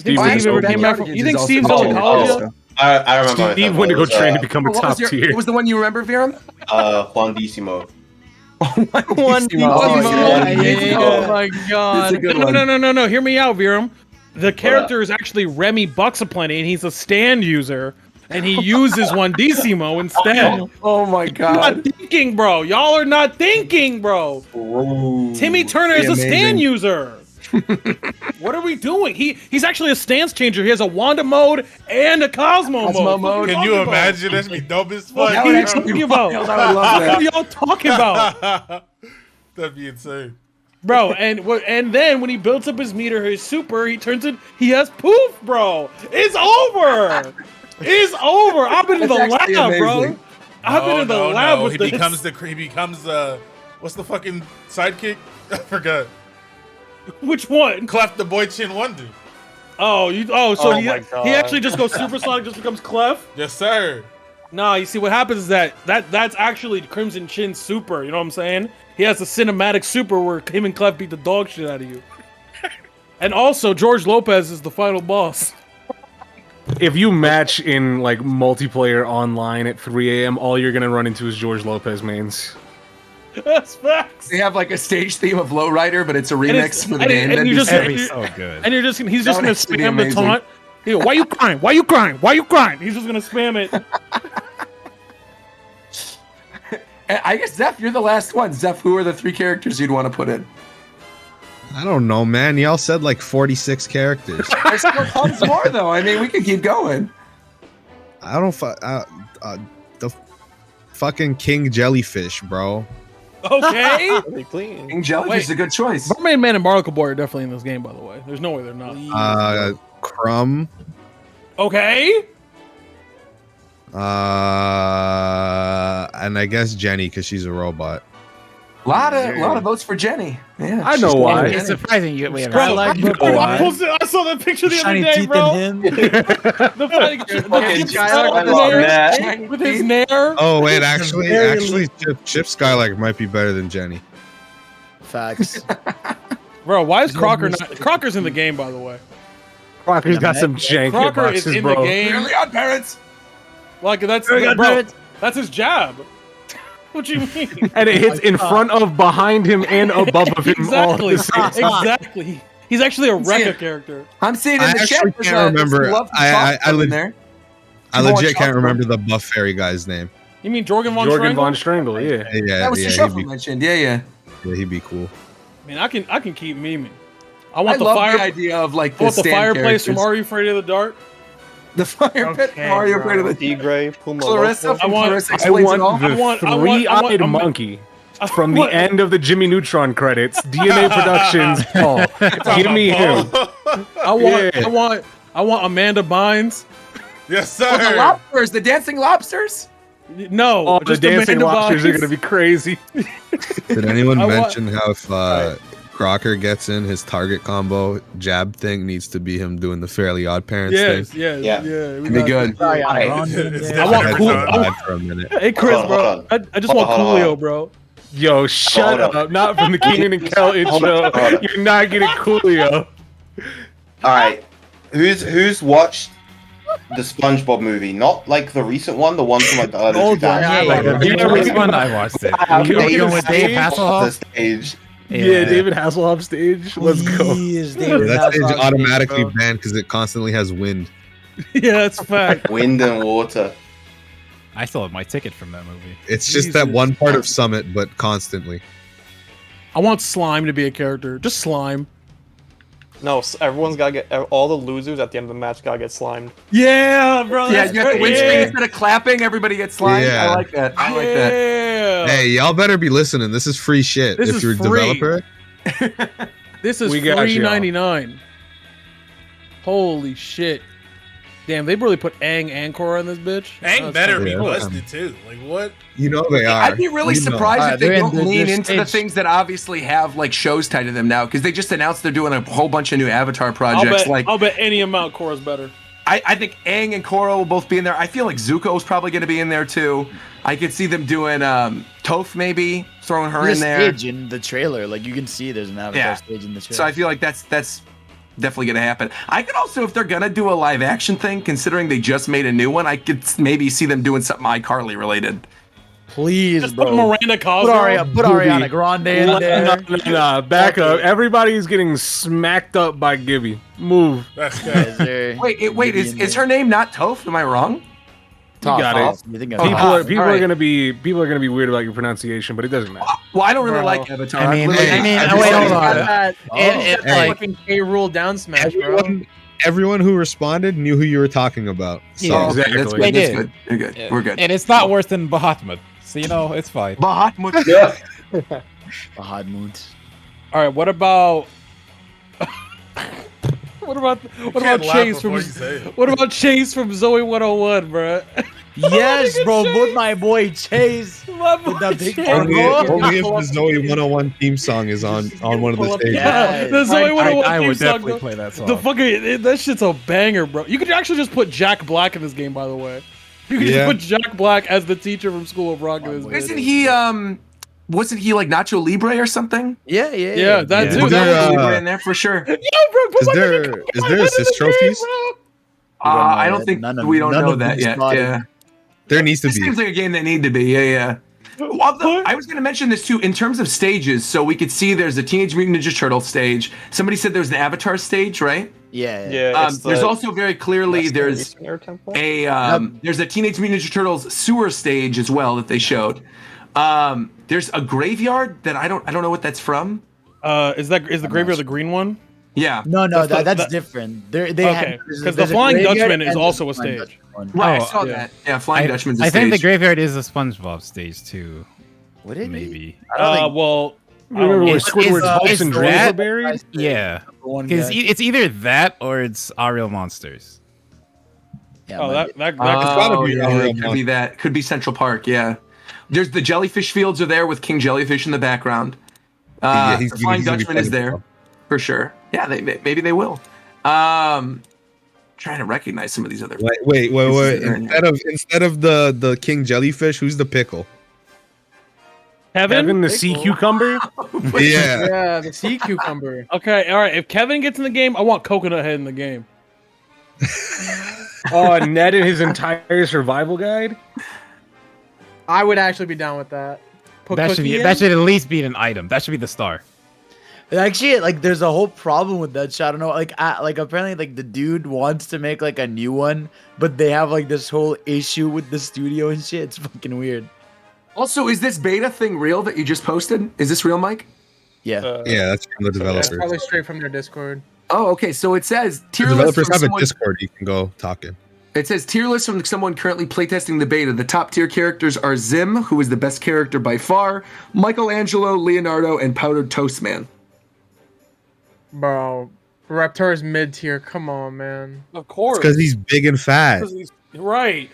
you think Steve's going to college? I remember. Steve went to go train to become a top tier. What was the one you remember, Viram? Juandissimo. Oh my god! No. Hear me out, Viram. The character is actually Remy Bucksaplenty, and he's a stand user, and he uses Juandissimo instead. Oh my god! You're not thinking, bro. Y'all are not thinking, bro. Timmy Turner is a stand user. What are we doing? He's actually a stance changer. He has a Wanda mode and a Cosmo mode. Can you imagine? That's be dope as fuck. What are you talking about? What are y'all talking about? That'd be insane. Bro, and then when he builds up his meter, his super, he has poof, bro. It's over. It's over. I've been in the lab, bro. I've been in the lab with he this. becomes what's the fucking sidekick? I forgot. Which one? Clef the boy Chin Wonder. So Oh he my God. actually just goes supersonic, just becomes Clef. Yes, sir. Nah, you see what happens is that's actually Crimson Chin's super. You know what I'm saying? He has a cinematic super where him and Clef beat the dog shit out of you. And also, George Lopez is the final boss. If you match in like multiplayer online at 3 a.m., all you're gonna run into is George Lopez mains. That's facts. They have like a stage theme of Lowrider, but it's a remix for the game. And That'd be so good. And he's just That gonna would actually be spam the amazing. taunt. He go, why you crying? Why you crying? Why you crying? He's just gonna spam it. I guess Zeph, you're the last one. Zeph, who are the 3 characters you'd want to put in? I don't know, man. Y'all said like 46 characters. There's still tons more though. I mean, we could keep going. I don't the fucking King Jellyfish, bro. Okay. Pretty clean. King Jellyfish is a good choice. Mermaid Man and Barnacle Boy are definitely in this game, by the way. There's no way they're not. Crumb. Okay. And I guess Jenny because she's a robot. A lot of votes for Jenny. Yeah, I know she's why. Jenny. It's surprising you. We have. Bro, like I Pokemon. saw that picture the other Shiny day, teeth bro. in him. The Fucking Chip Skylar, Skylar I love with that. with his nair. Oh wait, actually, Chip Skylark might be better than Jenny. Facts. Bro, why is Crocker not? Crocker's in the game, by the way. Crocker's got some jank Crocker is hitboxes, in bro. the game. Fairly Odd Parents. Like that's Very bro. good. That's his jab. What you mean? And it hits in front of, behind him, and above of him all at Exactly. the same time. Exactly. He's actually a Rekka character. I'm seeing in I the chat. actually there's can't there's remember. love I in there. I You want legit can't chocolate? remember the buff fairy guy's name. You mean Jorgen von Jorgen Strangle? von Strangle, yeah. Yeah, That was yeah, the he'd shuffle be, mentioned. Yeah. yeah, he'd be cool. I mean, I can keep memeing. I I want the love fire. the idea of like I want the stand fireplace from characters. Are You Afraid of the Dark? The fire pit. Okay, Mario bro. Afraid of the Tigray, Puma. Clarissa Loco. from I want- Clarissa I Explains It All. want the I want- three-eyed I'm- monkey from the want- end of the Jimmy Neutron credits. DNA Productions, Paul. Give me him. I want Amanda Bynes. Yes, Oh, the sir. lobsters, the dancing lobsters. No, Oh, the just dancing Amanda lobsters are Bynes. going to be crazy. Did anyone I want- mention how if Crocker gets in his target combo jab thing needs to be him doing the Fairly Odd Parents Yes, thing? yeah. Be we got good. Sorry, Alright. Grande. It's I want definitely cool- not. I want- Died for a minute. Hey Chris, Hold bro. on. I just want Hold on. Coolio, bro. Yo, shut Hold up. on. Not from the Keenan and Kel intro. Hold on. You're not getting Coolio. All right, who's watched the SpongeBob movie? Not like the recent one, the one from like the early Old one, 2000s. yeah, Like the newest one, I watched it. You going with Dave The Hasselhoff? stage. Yeah, David Hasselhoff stage. Let's go. Please, Yeah, David that stage Hasselhoff, automatically bro. banned because it constantly has wind. Yeah, that's a fact. Wind and water. I still have my ticket from that movie. It's just that Jesus. one part of Summit, but constantly. I want Slime to be a character. Just Slime. No, everyone's gotta get all the losers at the end of the match gotta get slimed. Yeah, bro. Yeah, that's you have the great. windscreen instead of clapping. Everybody gets slimed. Yeah. I like that. I like that. Yeah. Hey, y'all better be listening. This is free shit. This if is you're a free. developer, This is We got you. $3.99. Holy shit. Damn, they really put Aang and Korra in this bitch. Aang That's better fucking be Yeah. cool. busted too. Like what? you know they are. I'd be really You know. surprised if they They're in don't the- lean their into the stage. things that obviously have like shows tied to them now, because they just announced they're doing a whole bunch of new Avatar projects. I'll bet any amount Korra's better. I think Aang and Korra will both be in there. I feel like Zuko's probably going to be in there too. I could see them doing Toph maybe throwing her There's in a there. stage in the trailer. Like you can see there's an avatar Yeah. stage in the trailer. So I feel like that's definitely going to happen. I could also, if they're going to do a live action thing, considering they just made a new one, I could maybe see them doing something iCarly related. Please, Just bro. put Miranda Cosgrove. Put Ariana Grande in there. No, back up. Everybody's getting smacked up by Gibby. Move. That's good. Is there- Wait, Maybe is in is there. her name not Toph? Am I wrong? Top, got top. it. You think People of People Alright. are gonna be weird about your pronunciation, but it doesn't matter. Well, I don't really Bro. like Avatar. I mean, I'm really- wait, hold on. That It, Hey. like, fucking K rule down smash, bro. Everyone who responded knew who you were talking about. So Yeah. Exactly. That's good. They That's did. good. You're good. Yeah. We're good. and it's not worse than Bahatma. So, you know, it's fine. Bahamut. Bahamut. All right, what about what about Can't laugh Chase before from you say it. what about Chase from Zoe 101, bruh? Yes, bro. With my boy Chase. My With the big Chase. Only if the Zoe 101 theme song is on one of the stages. Yeah. That's the way I theme would song definitely goes. play that song. The fucking that shit's a banger, bro. You could actually just put Jack Black in this game, by the way. You could Yeah. just put Jack Black as the teacher from School of Rock in this game. Isn't he wasn't he like Nacho Libre or something? Yeah. Yeah, that Yeah. too. There, Nacho uh, Libre in there for sure. Yo, bro, put Is my there fucking- is my there head assist in the game, trophies? bro. I don't think we don't know that yet. Yeah. There needs to This be. seems like a game that need to be. Yeah. Well, I was going to mention this too in terms of stages. So we could see there's a Teenage Mutant Ninja Turtle stage. Somebody said there was an Avatar stage, right? Yeah. Yeah, There's also very clearly there's Air temple. there's a Teenage Mutant Ninja Turtles sewer stage as well that they showed. There's a graveyard that I don't know what that's from. Is the graveyard the green one? Yeah. No, That's that's the- different. Okay, because the Flying Dutchman is also a stage. Right, I Oh, saw yeah. that. Yeah, Flying Dutchman's a I stage. think the graveyard is a SpongeBob stage too. Would it be? Maybe. Well, I don't Remember know. where It's- Squidward's it's, hopes and that- dreams are buried? Yeah, One because guy. it's either that or it's Our Real Monsters. Yeah, Oh, but- that Oh, be yeah, Unreal it could be that. Could be Central Park. Yeah. There's the jellyfish fields are there with King Jellyfish in the background. Yeah, The Flying gonna be Dutchman is playing there with for sure. Yeah, maybe they will. Trying to recognize some of these other. Wait. This is- Instead of the King Jellyfish, who's the pickle? Kevin, the sea cucumber. Yeah. Yeah, the sea cucumber. Okay, all right. If Kevin gets in the game, I want Coconut Head in the game. Oh, Ned and his entire survival guide. I would actually be down with that. Put Cookie in. That should at least be an item. That should be the star. Actually, like, there's a whole problem with that shit. I don't know. Like, apparently, like, the dude wants to make like a new one, but they have like this whole issue with the studio and shit. It's fucking weird. Also, is this beta thing real that you just posted? Is this real, Mike? Yeah. Yeah, that's from the That's developers. probably straight from their Discord. Oh, okay. So it says The tier list developers from have a someone. Discord. You can go talking. It says tier list from someone currently playtesting the beta. The top tier characters are Zim, who is the best character by far, Michelangelo, Leonardo, and Powdered Toast Man. Bro, Raptor is mid tier. Come on, man. Of course. Because he's big and fat. 'Cause he's right.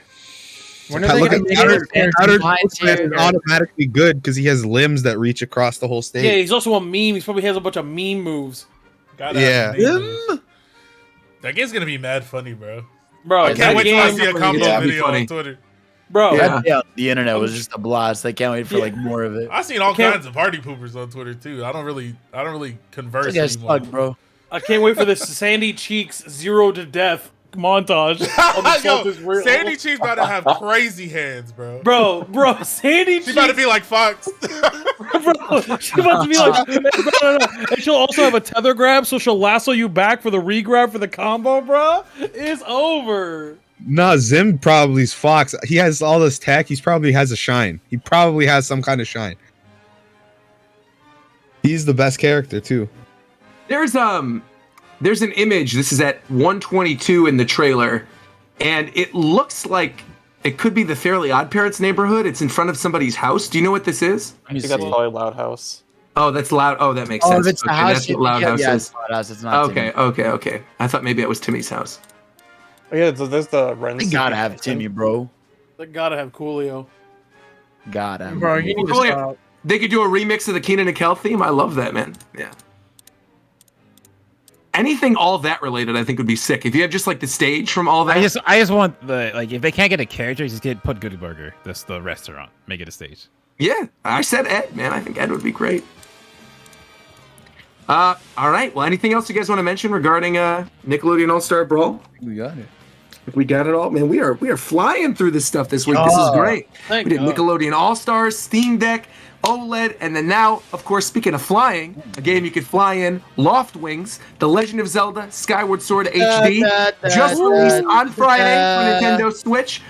When are they Look gonna at make Powdered it? Powdered High Toast Man tier. is automatically good because he has limbs that reach across the whole stage. Yeah, he's also a meme. He probably has a bunch of meme moves. Gotta Yeah. have names. That game's gonna be mad funny, bro. Bro, I that can't wait till I game, see a combo Yeah, it'd be video funny. on Twitter. bro. Yeah. Yeah, the internet was just a blast. I can't wait for like more of it. I've seen all can't- kinds of party poopers on Twitter too. I don't really converse You guys anymore. suck, bro. I can't wait for this Sandy Cheeks Zero to Death montage. Of the Yo, Sultan's real- Sandy Cheeks about to have crazy hands, bro. Bro, Sandy She Cheeks. about to be like Fox. Bro, she's about to be like, no. And she'll also have a tether grab, so she'll lasso you back for the re-grab for the combo, bro. It's over. No, Zim probably is Fox. He has all this tech. He probably has a shine. He probably has some kind of shine. He's the best character too. There's an image. This is at 122 in the trailer, and it looks like it could be the Fairly Odd Parents neighborhood. It's in front of somebody's house. Do you know what this is? I think that's probably Loud House. Oh, that's loud. Oh, that makes Oh, sense. if it's the Okay, house, that's what Loud House yeah, is. it's Loud House. It's not. Okay, okay. I thought maybe it was Timmy's house. Oh, yeah, there's the Ren. They gotta have Timmy, bro. They gotta have Coolio. Gotta. Bro, you need to Coolio. stop. They could do a remix of the Keenan and Kel theme. I love that, man. Yeah. Anything all that related, I think would be sick. If you have just like the stage from all that. I just want the like if they can't get a character, just put Good Burger. That's the restaurant. Make it a stage. Yeah, I said Ed, man. I think Ed would be great. All right. Well, anything else you guys want to mention regarding Nickelodeon All Star Brawl? We got it. If we got it all, man, we are flying through this stuff this week. This is great. Thank We did God. Nickelodeon All Stars, Steam Deck, OLED, and then now, of course, speaking of flying, a game you could fly in, Loft Wings, The Legend of Zelda, Skyward Sword HD, just released on Friday for Nintendo Switch.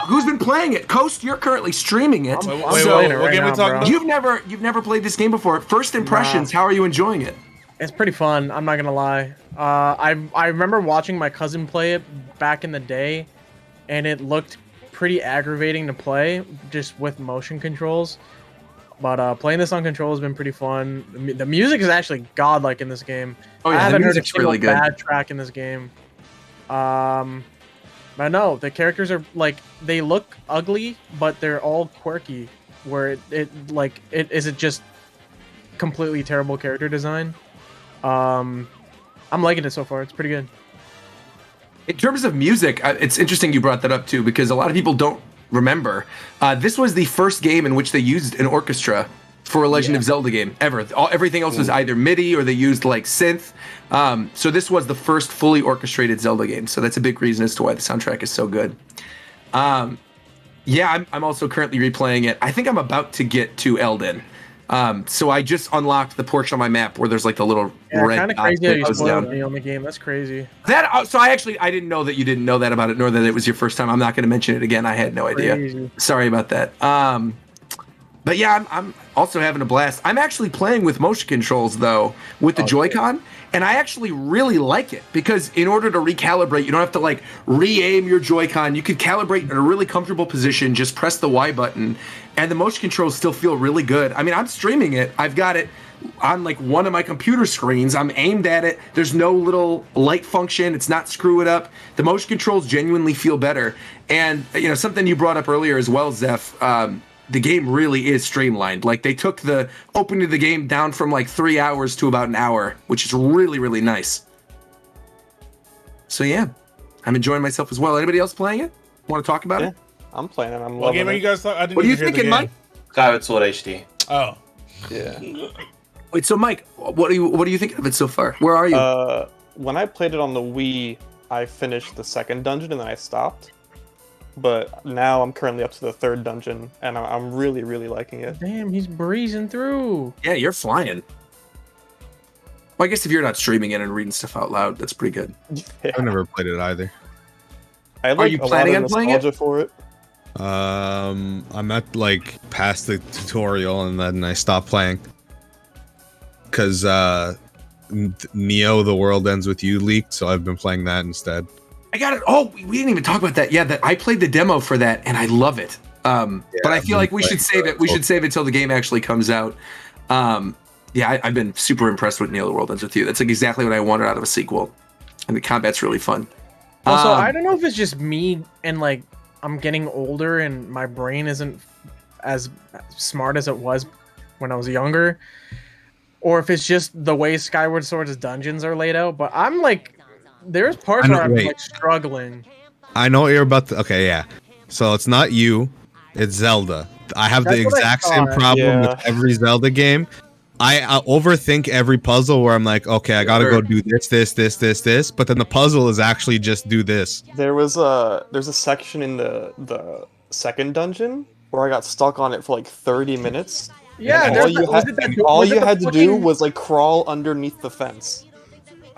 Who's been playing it? Coast, you're currently streaming it. I'm Wait, playing it what right game we now, talking bro. about? You've never played this game before. First impressions, how are you enjoying it? It's pretty fun. I'm not gonna lie. I remember watching my cousin play it back in the day, and it looked pretty aggravating to play just with motion controls. But playing this on control has been pretty fun. The music is actually godlike in this game. Oh, yeah, I the haven't heard a music's single really good. bad track in this game. I know the characters are like they look ugly, but they're all quirky. Where it isn't just completely terrible character design. I'm liking it so far. It's pretty good. In terms of music, it's interesting you brought that up too, because a lot of people don't remember. This was the first game in which they used an orchestra for a Legend of Zelda game ever. Everything else was either MIDI or they used like synth. So this was the first fully orchestrated Zelda game. So that's a big reason as to why the soundtrack is so good. Yeah, I'm also currently replaying it. I think I'm about to get to Elden. So I just unlocked the portion on my map where there's like the little red kind of dot crazy how that you goes spoiled down. me on the game. That's crazy. So I didn't know that you didn't know that about it, nor that it was your first time. I'm not going to mention it again. I had no idea. Crazy. Sorry about that. But yeah, I'm also having a blast. I'm actually playing with motion controls though, with the Joy-Con, and I actually really like it because in order to recalibrate, you don't have to like re-aim your Joy-Con. You can calibrate in a really comfortable position. Just press the Y button, and the motion controls still feel really good. I mean, I'm streaming it. I've got it on like one of my computer screens. I'm aimed at it. There's no little light function. It's not screw it up. The motion controls genuinely feel better. And you know, something you brought up earlier as well, Zeph, the game really is streamlined. Like they took the opening of the game down from like 3 hours to about an hour, which is really, really nice. So yeah, I'm enjoying myself as well. Anybody else playing it? Want to talk about it? I'm playing it. What game are you guys? I didn't What are you even hear the thinking, game. Mike? Skyward Sword HD. Oh, Yeah. Wait, so Mike, what do you think of it so far? Where are you? When I played it on the Wii, I finished the second dungeon and then I stopped. But now I'm currently up to the third dungeon, and I'm really, really liking it. Damn, he's breezing through. Yeah, you're flying. Well, I guess if you're not streaming it and reading stuff out loud, that's pretty good. Yeah. I've never played it either. I had, Are like, you a lot planning of on playing it? nostalgia for it. I'm at like past the tutorial and then I stopped playing because Neo: The World Ends with You leaked, so I've been playing that instead. I got it. Oh, we didn't even talk about that. Yeah, I played the demo for that, and I love it. But I feel like we should save it. We should save it till the game actually comes out. Yeah, I've been super impressed with Neo: The World Ends with You. That's like exactly what I wanted out of a sequel, and the combat's really fun. Also, I don't know if it's just me and like I'm getting older and my brain isn't as smart as it was when I was younger, or if it's just the way Skyward Sword's dungeons are laid out. But I'm like, there's parts where I'm like struggling. I know what you're about to. Okay, yeah. So it's not you, it's Zelda. I have the exact same problem with every Zelda game. I overthink every puzzle where I'm like, okay, I gotta go do this, but then the puzzle is actually just do this. There's a section in the second dungeon where I got stuck on it for like 30 minutes. Yeah, all you had to do was like crawl underneath the fence.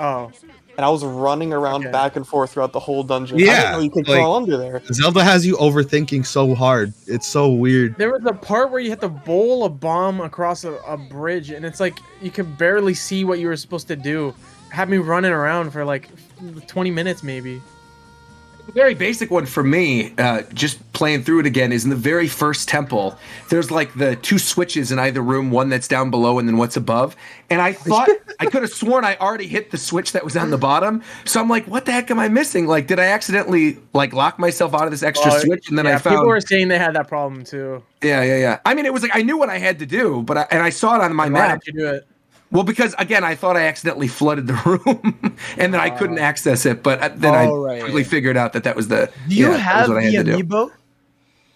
Oh. And I was running around back and forth throughout the whole dungeon. Yeah, I didn't know you could crawl under there. Zelda has you overthinking so hard. It's so weird. There was a part where you had to bowl a bomb across a bridge, and it's like you could barely see what you were supposed to do. It had me running around for like 20 minutes maybe. The very basic one for me, just playing through it again, is in the very first temple. There's like the two switches in either room, one that's down below and then what's above. And I thought I could have sworn I already hit the switch that was on the bottom. So I'm like, what the heck am I missing? Like, did I accidentally like lock myself out of this extra switch? And then I found people were saying they had that problem too. Yeah. I mean, it was like I knew what I had to do, but I saw it on my map. Why did you do it? Well, because again, I thought I accidentally flooded the room, and then I couldn't access it. But then I quickly figured out that was the. Do you have the amiibo?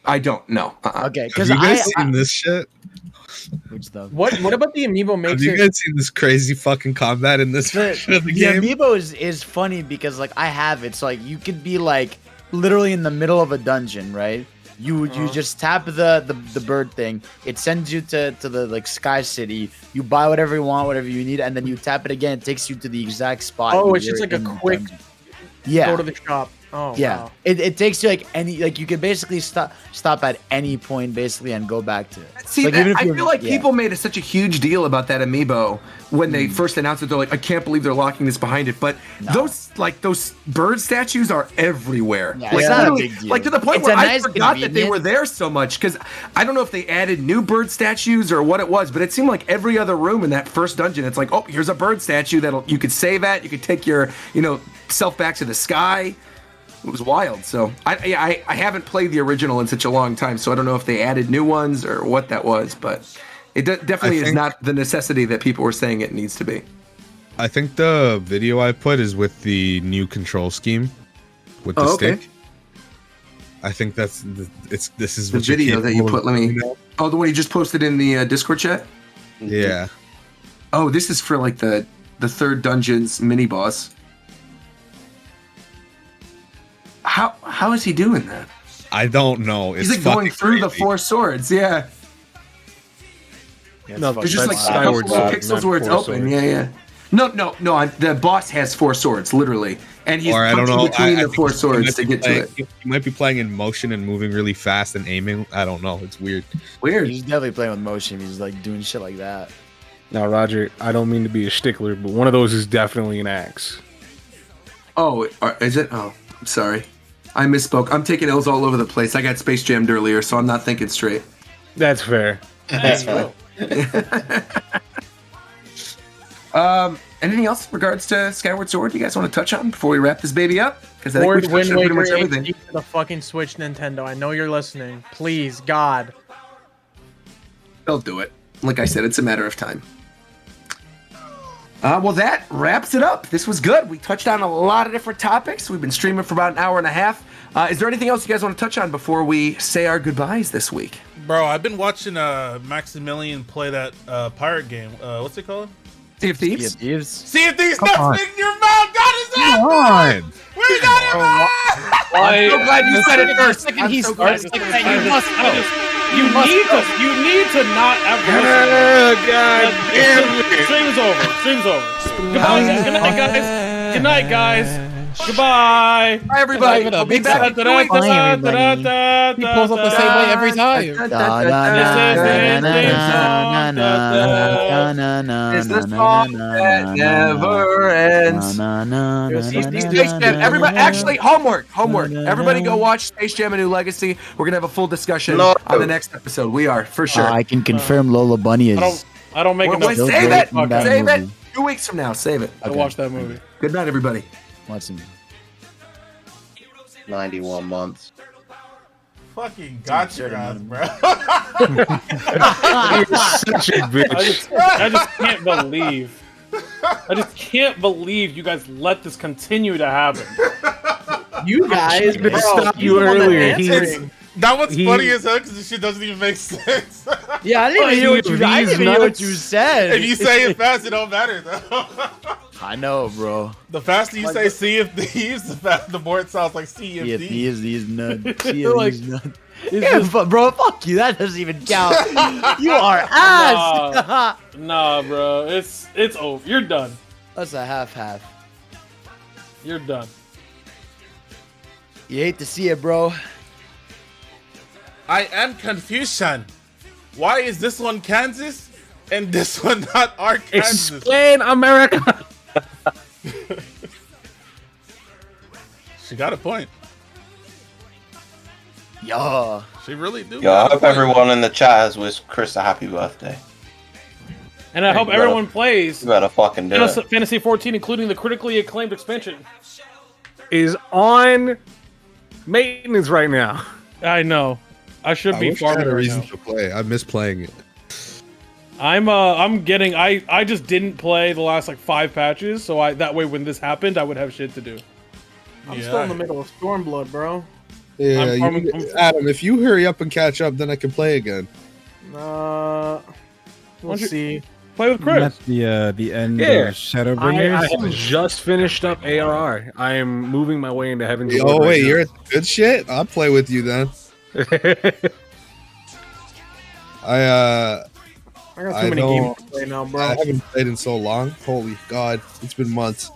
I don't know. Okay, because have you guys seen this shit? Which stuff? What about the amiibo makes Have you guys seen this crazy fucking combat in this version of the game? The amiibo is funny because like I have it, so like you could be like literally in the middle of a dungeon, right? You just tap the bird thing. It sends you to the like Sky City. You buy whatever you want, whatever you need, and then you tap it again. It takes you to the exact spot. Oh, it's just like a quick go to the shop. Oh, yeah. Wow. It takes you like you can basically stop at any point basically and go back to it. See, like, I feel like people made such a huge deal about that amiibo when they first announced it. They're like, I can't believe they're locking this behind it. But those bird statues are everywhere. Yeah, it's not a big deal. Like to the point where I forgot that they were there so much because I don't know if they added new bird statues or what it was, but it seemed like every other room in that first dungeon, it's like, oh, here's a bird statue that you could save at. You could take your self back to the sky. It was wild. So I haven't played the original in such a long time, so I don't know if they added new ones or what that was, but it definitely is not the necessity that people were saying it needs to be. I think the video I put is with the new control scheme with the stick. I think this is the what video that you put. Let me. Oh, the one you just posted in the Discord chat. Yeah. Oh, this is for like the third dungeon's mini boss. How is he doing that? I don't know. He's like going through the 4 swords. Yeah. No, there's just like a couple of pixels where it's open. Yeah. No. The boss has 4 swords, literally, and he's punching between the 4 swords to get to it. You might be playing in motion and moving really fast and aiming. I don't know. It's weird. He's definitely playing with motion. He's like doing shit like that. Now, Roger, I don't mean to be a stickler, but one of those is definitely an axe. Oh, is it? Oh, I'm sorry. I misspoke. I'm taking L's all over the place. I got space jammed earlier, so I'm not thinking straight. That's fair. That's fine. Anything else in regards to Skyward Sword you guys want to touch on before we wrap this baby up? Because I think we've touched on pretty much everything. To the fucking Switch, Nintendo. I know you're listening. Please, God. They'll do it. Like I said, it's a matter of time. Well, that wraps it up. This was good. We touched on a lot of different topics. We've been streaming for about an hour and a half. Is there anything else you guys want to touch on before we say our goodbyes this week? Bro, I've been watching Maximilian play that pirate game. What's it called? Sea of Thieves? Sea of Thieves! Stop speaking your mouth! Got his ass! Come on! We got him! I'm so glad you said it first. He starts. You need to not ever. God damn it! Stream's over. Goodbye, guys. Good night, guys. Good night, guys. Goodbye. Bye, everybody. We'll be back. He pulls up the same way every time. It's the song that never ends. Space Jam. Everybody, actually, homework. Everybody go watch Space Jam: A New Legacy. We're gonna have a full discussion on the next episode. We are, for sure. I can confirm Lola Bunny is. I don't make enough. Save it. Save it. 2 weeks from now. Save it. I watched that movie. Good night, everybody. Watching. 91 months. Fucking got your ass, bro. You're such a bitch. I just can't believe. I just can't believe you guys let this continue to happen. You guys, I stopped you earlier. That what's funny as hell because this shit doesn't even make sense. Yeah, I didn't even hear what you. I didn't even hear what you said. If you say it fast, it don't matter though. I know, bro. The faster you say Sea of Thieves, the more it sounds like Sea of Thieves. Thieves nut. Sea of Thieves nut. Yeah, bro, fuck you. That doesn't even count. You are ass. Nah, bro. It's over. You're done. That's a half. You're done. You hate to see it, bro. I am confused, son. Why is this one Kansas and this one not Arkansas? Explain, America. She got a point. Yeah. She really do. Yo, I hope everyone in the chat has wished Chris a happy birthday. And I hope everyone plays You better fucking do it. Fantasy 14, including the critically acclaimed expansion. Is on maintenance right now. I know. I should be wish far I had better a right reason now. to play. I miss playing it. I'm getting. I just didn't play the last like 5 patches, so that way when this happened, I would have shit to do. I'm still in the middle of Stormblood, bro. Yeah, Adam, if you hurry up and catch up, then I can play again. We'll see. Play with Chris. That's the end Yeah. of Shadowbringers. I have just finished up ARR. I am moving my way into Heaven's Oh Door wait, right you're at the good shit. I'll play with you then. I got too many games to play now, bro. I haven't played in so long. Holy God, it's been months.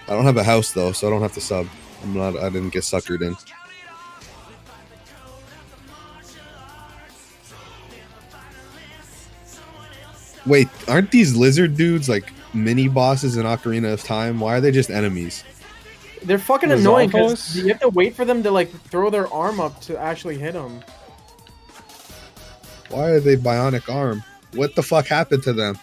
I don't have a house though, so I don't have to sub. I didn't get suckered in. Wait, aren't these lizard dudes like mini bosses in Ocarina of Time? Why are they just enemies? They're fucking annoying because you have to wait for them to like throw their arm up to actually hit them. Why are they bionic arm? What the fuck happened to them?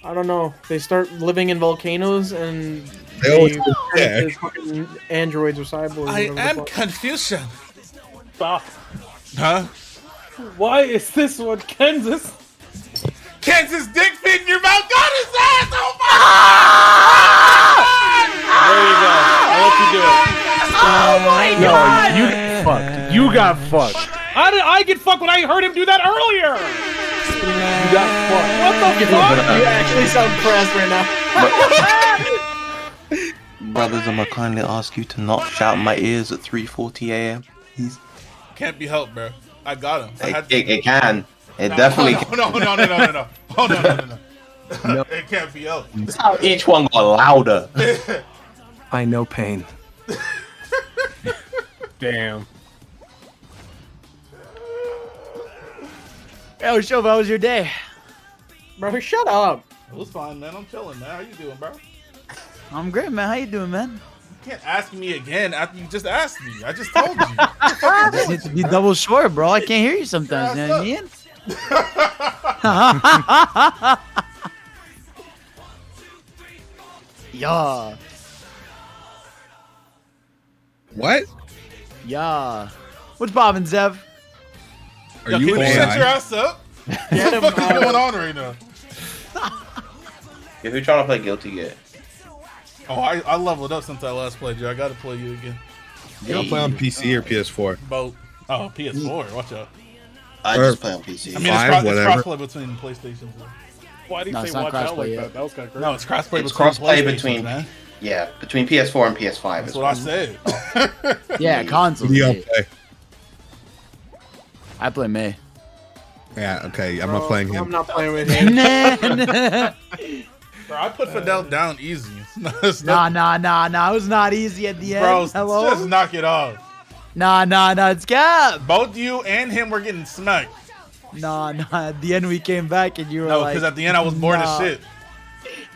I don't know. They start living in volcanoes and They always There's fucking androids or cyborgs. I whatever the am fuck. Confucian. Stop. Huh? Why is this one Kansas? Kansas dick fit in your mouth. Got his ass. Oh my There you go. I'll let you do it. No, you got fucked. You got fucked. How did I get fucked when I heard him do that earlier? You got fucked. What the fuck? You actually sound pressed right now. Brothers, I'm gonna kindly ask you to not shout in my ears at 3:40 a.m. Can't be helped, bro. I got him. It can. It definitely can. No. Oh, no. It can't be helped. That's how each one got louder. I know pain. Damn. Yo, Shofu, how was your day? Bro, shut up. It was fine, man. I'm chilling, man. How you doing, bro? I'm great, man. How you doing, man? You can't ask me again after you just asked me. I just told you. I just need to be double sure, bro. I can't hear you sometimes, you know what I mean? Yeah. What? Yeah. What's poppin', Zev? Are Yo, you can you shut your ass up? What the fuck is going on right now? If you're trying to play Guilty Gear, Oh, I leveled up since I last played you. I gotta play you again. You don't play on PC or PS4? Both. Oh, PS4. Watch out. I just play on PC. I mean, Five, it's whatever. crossplay between PlayStations. Why did No, you it's say not watch out crossplay like yet. that? That was kind of crazy. No, it's crossplay It's between crossplay PlayStations, between man. Yeah, between PS4 and PS5. That's what I said. Yeah, consoles. You don't mate. play. I play May. Yeah, okay. I'm not playing I'm him. not playing with him. Bro, I put Fidel down easy. It's not- Nah. It was not easy at the end. Bro, Hello? just knock it off. Nah. It's cap. Both you and him were getting smacked. Nah. At the end, we came back and you were No, like, because at the end I was bored nah. as shit.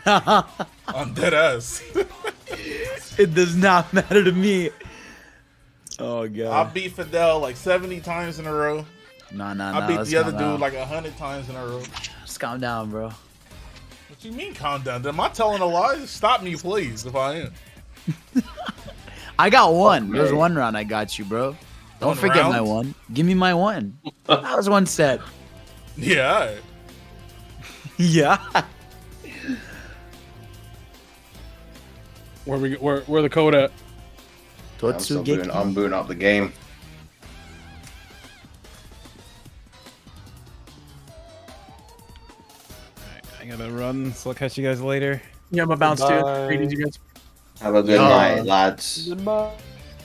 I'm dead ass. It does not matter to me. Oh I god. beat Fidel like 70 times in a row. Nah. I beat let's the other calm dude down. like 100 times in a row. Just calm down, bro. What you mean calm down? Am I telling a lie? Stop me, please, if I am. I got one. There's one round I got you, bro. Don't One forget my round? one. Give me my one. That was one set. Yeah, all right. Yeah. Where the code at? I'm booting up the game. I gotta run, so I'll catch you guys later. Yeah, I'm a bounce too. Bye. Greetings, you guys. Have a good night, lads. Goodbye.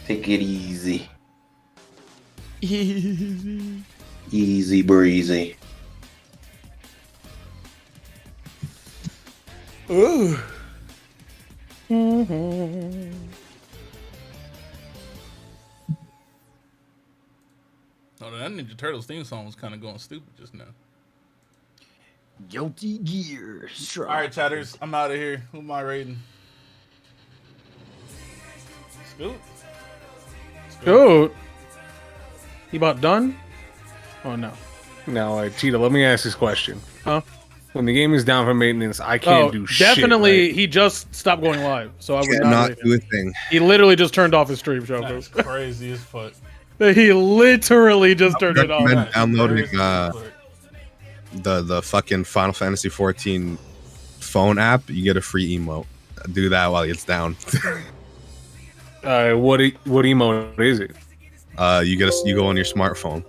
Take it easy. Easy. Easy breezy. Ooh. Oh, that Ninja Turtles theme song was kind of going stupid just now. Guilty Gear. All right, chatters, I'm out of here. Who am I raiding? Scoot? Dude. He about done? Oh no. Now, Tito, let me ask this question. Huh? When the game is down for maintenance, I can't do shit. definitely. right? He just stopped going live, so I would not. Cannot rate do him. a thing. He literally just turned off his stream, That's Shofu. crazy as fuck. He literally just turned it off. Recommend downloading Crazy as fuck. the fucking Final Fantasy 14 phone app. You get a free emote. Do that while it's down. What emote is it? You go on your smartphone.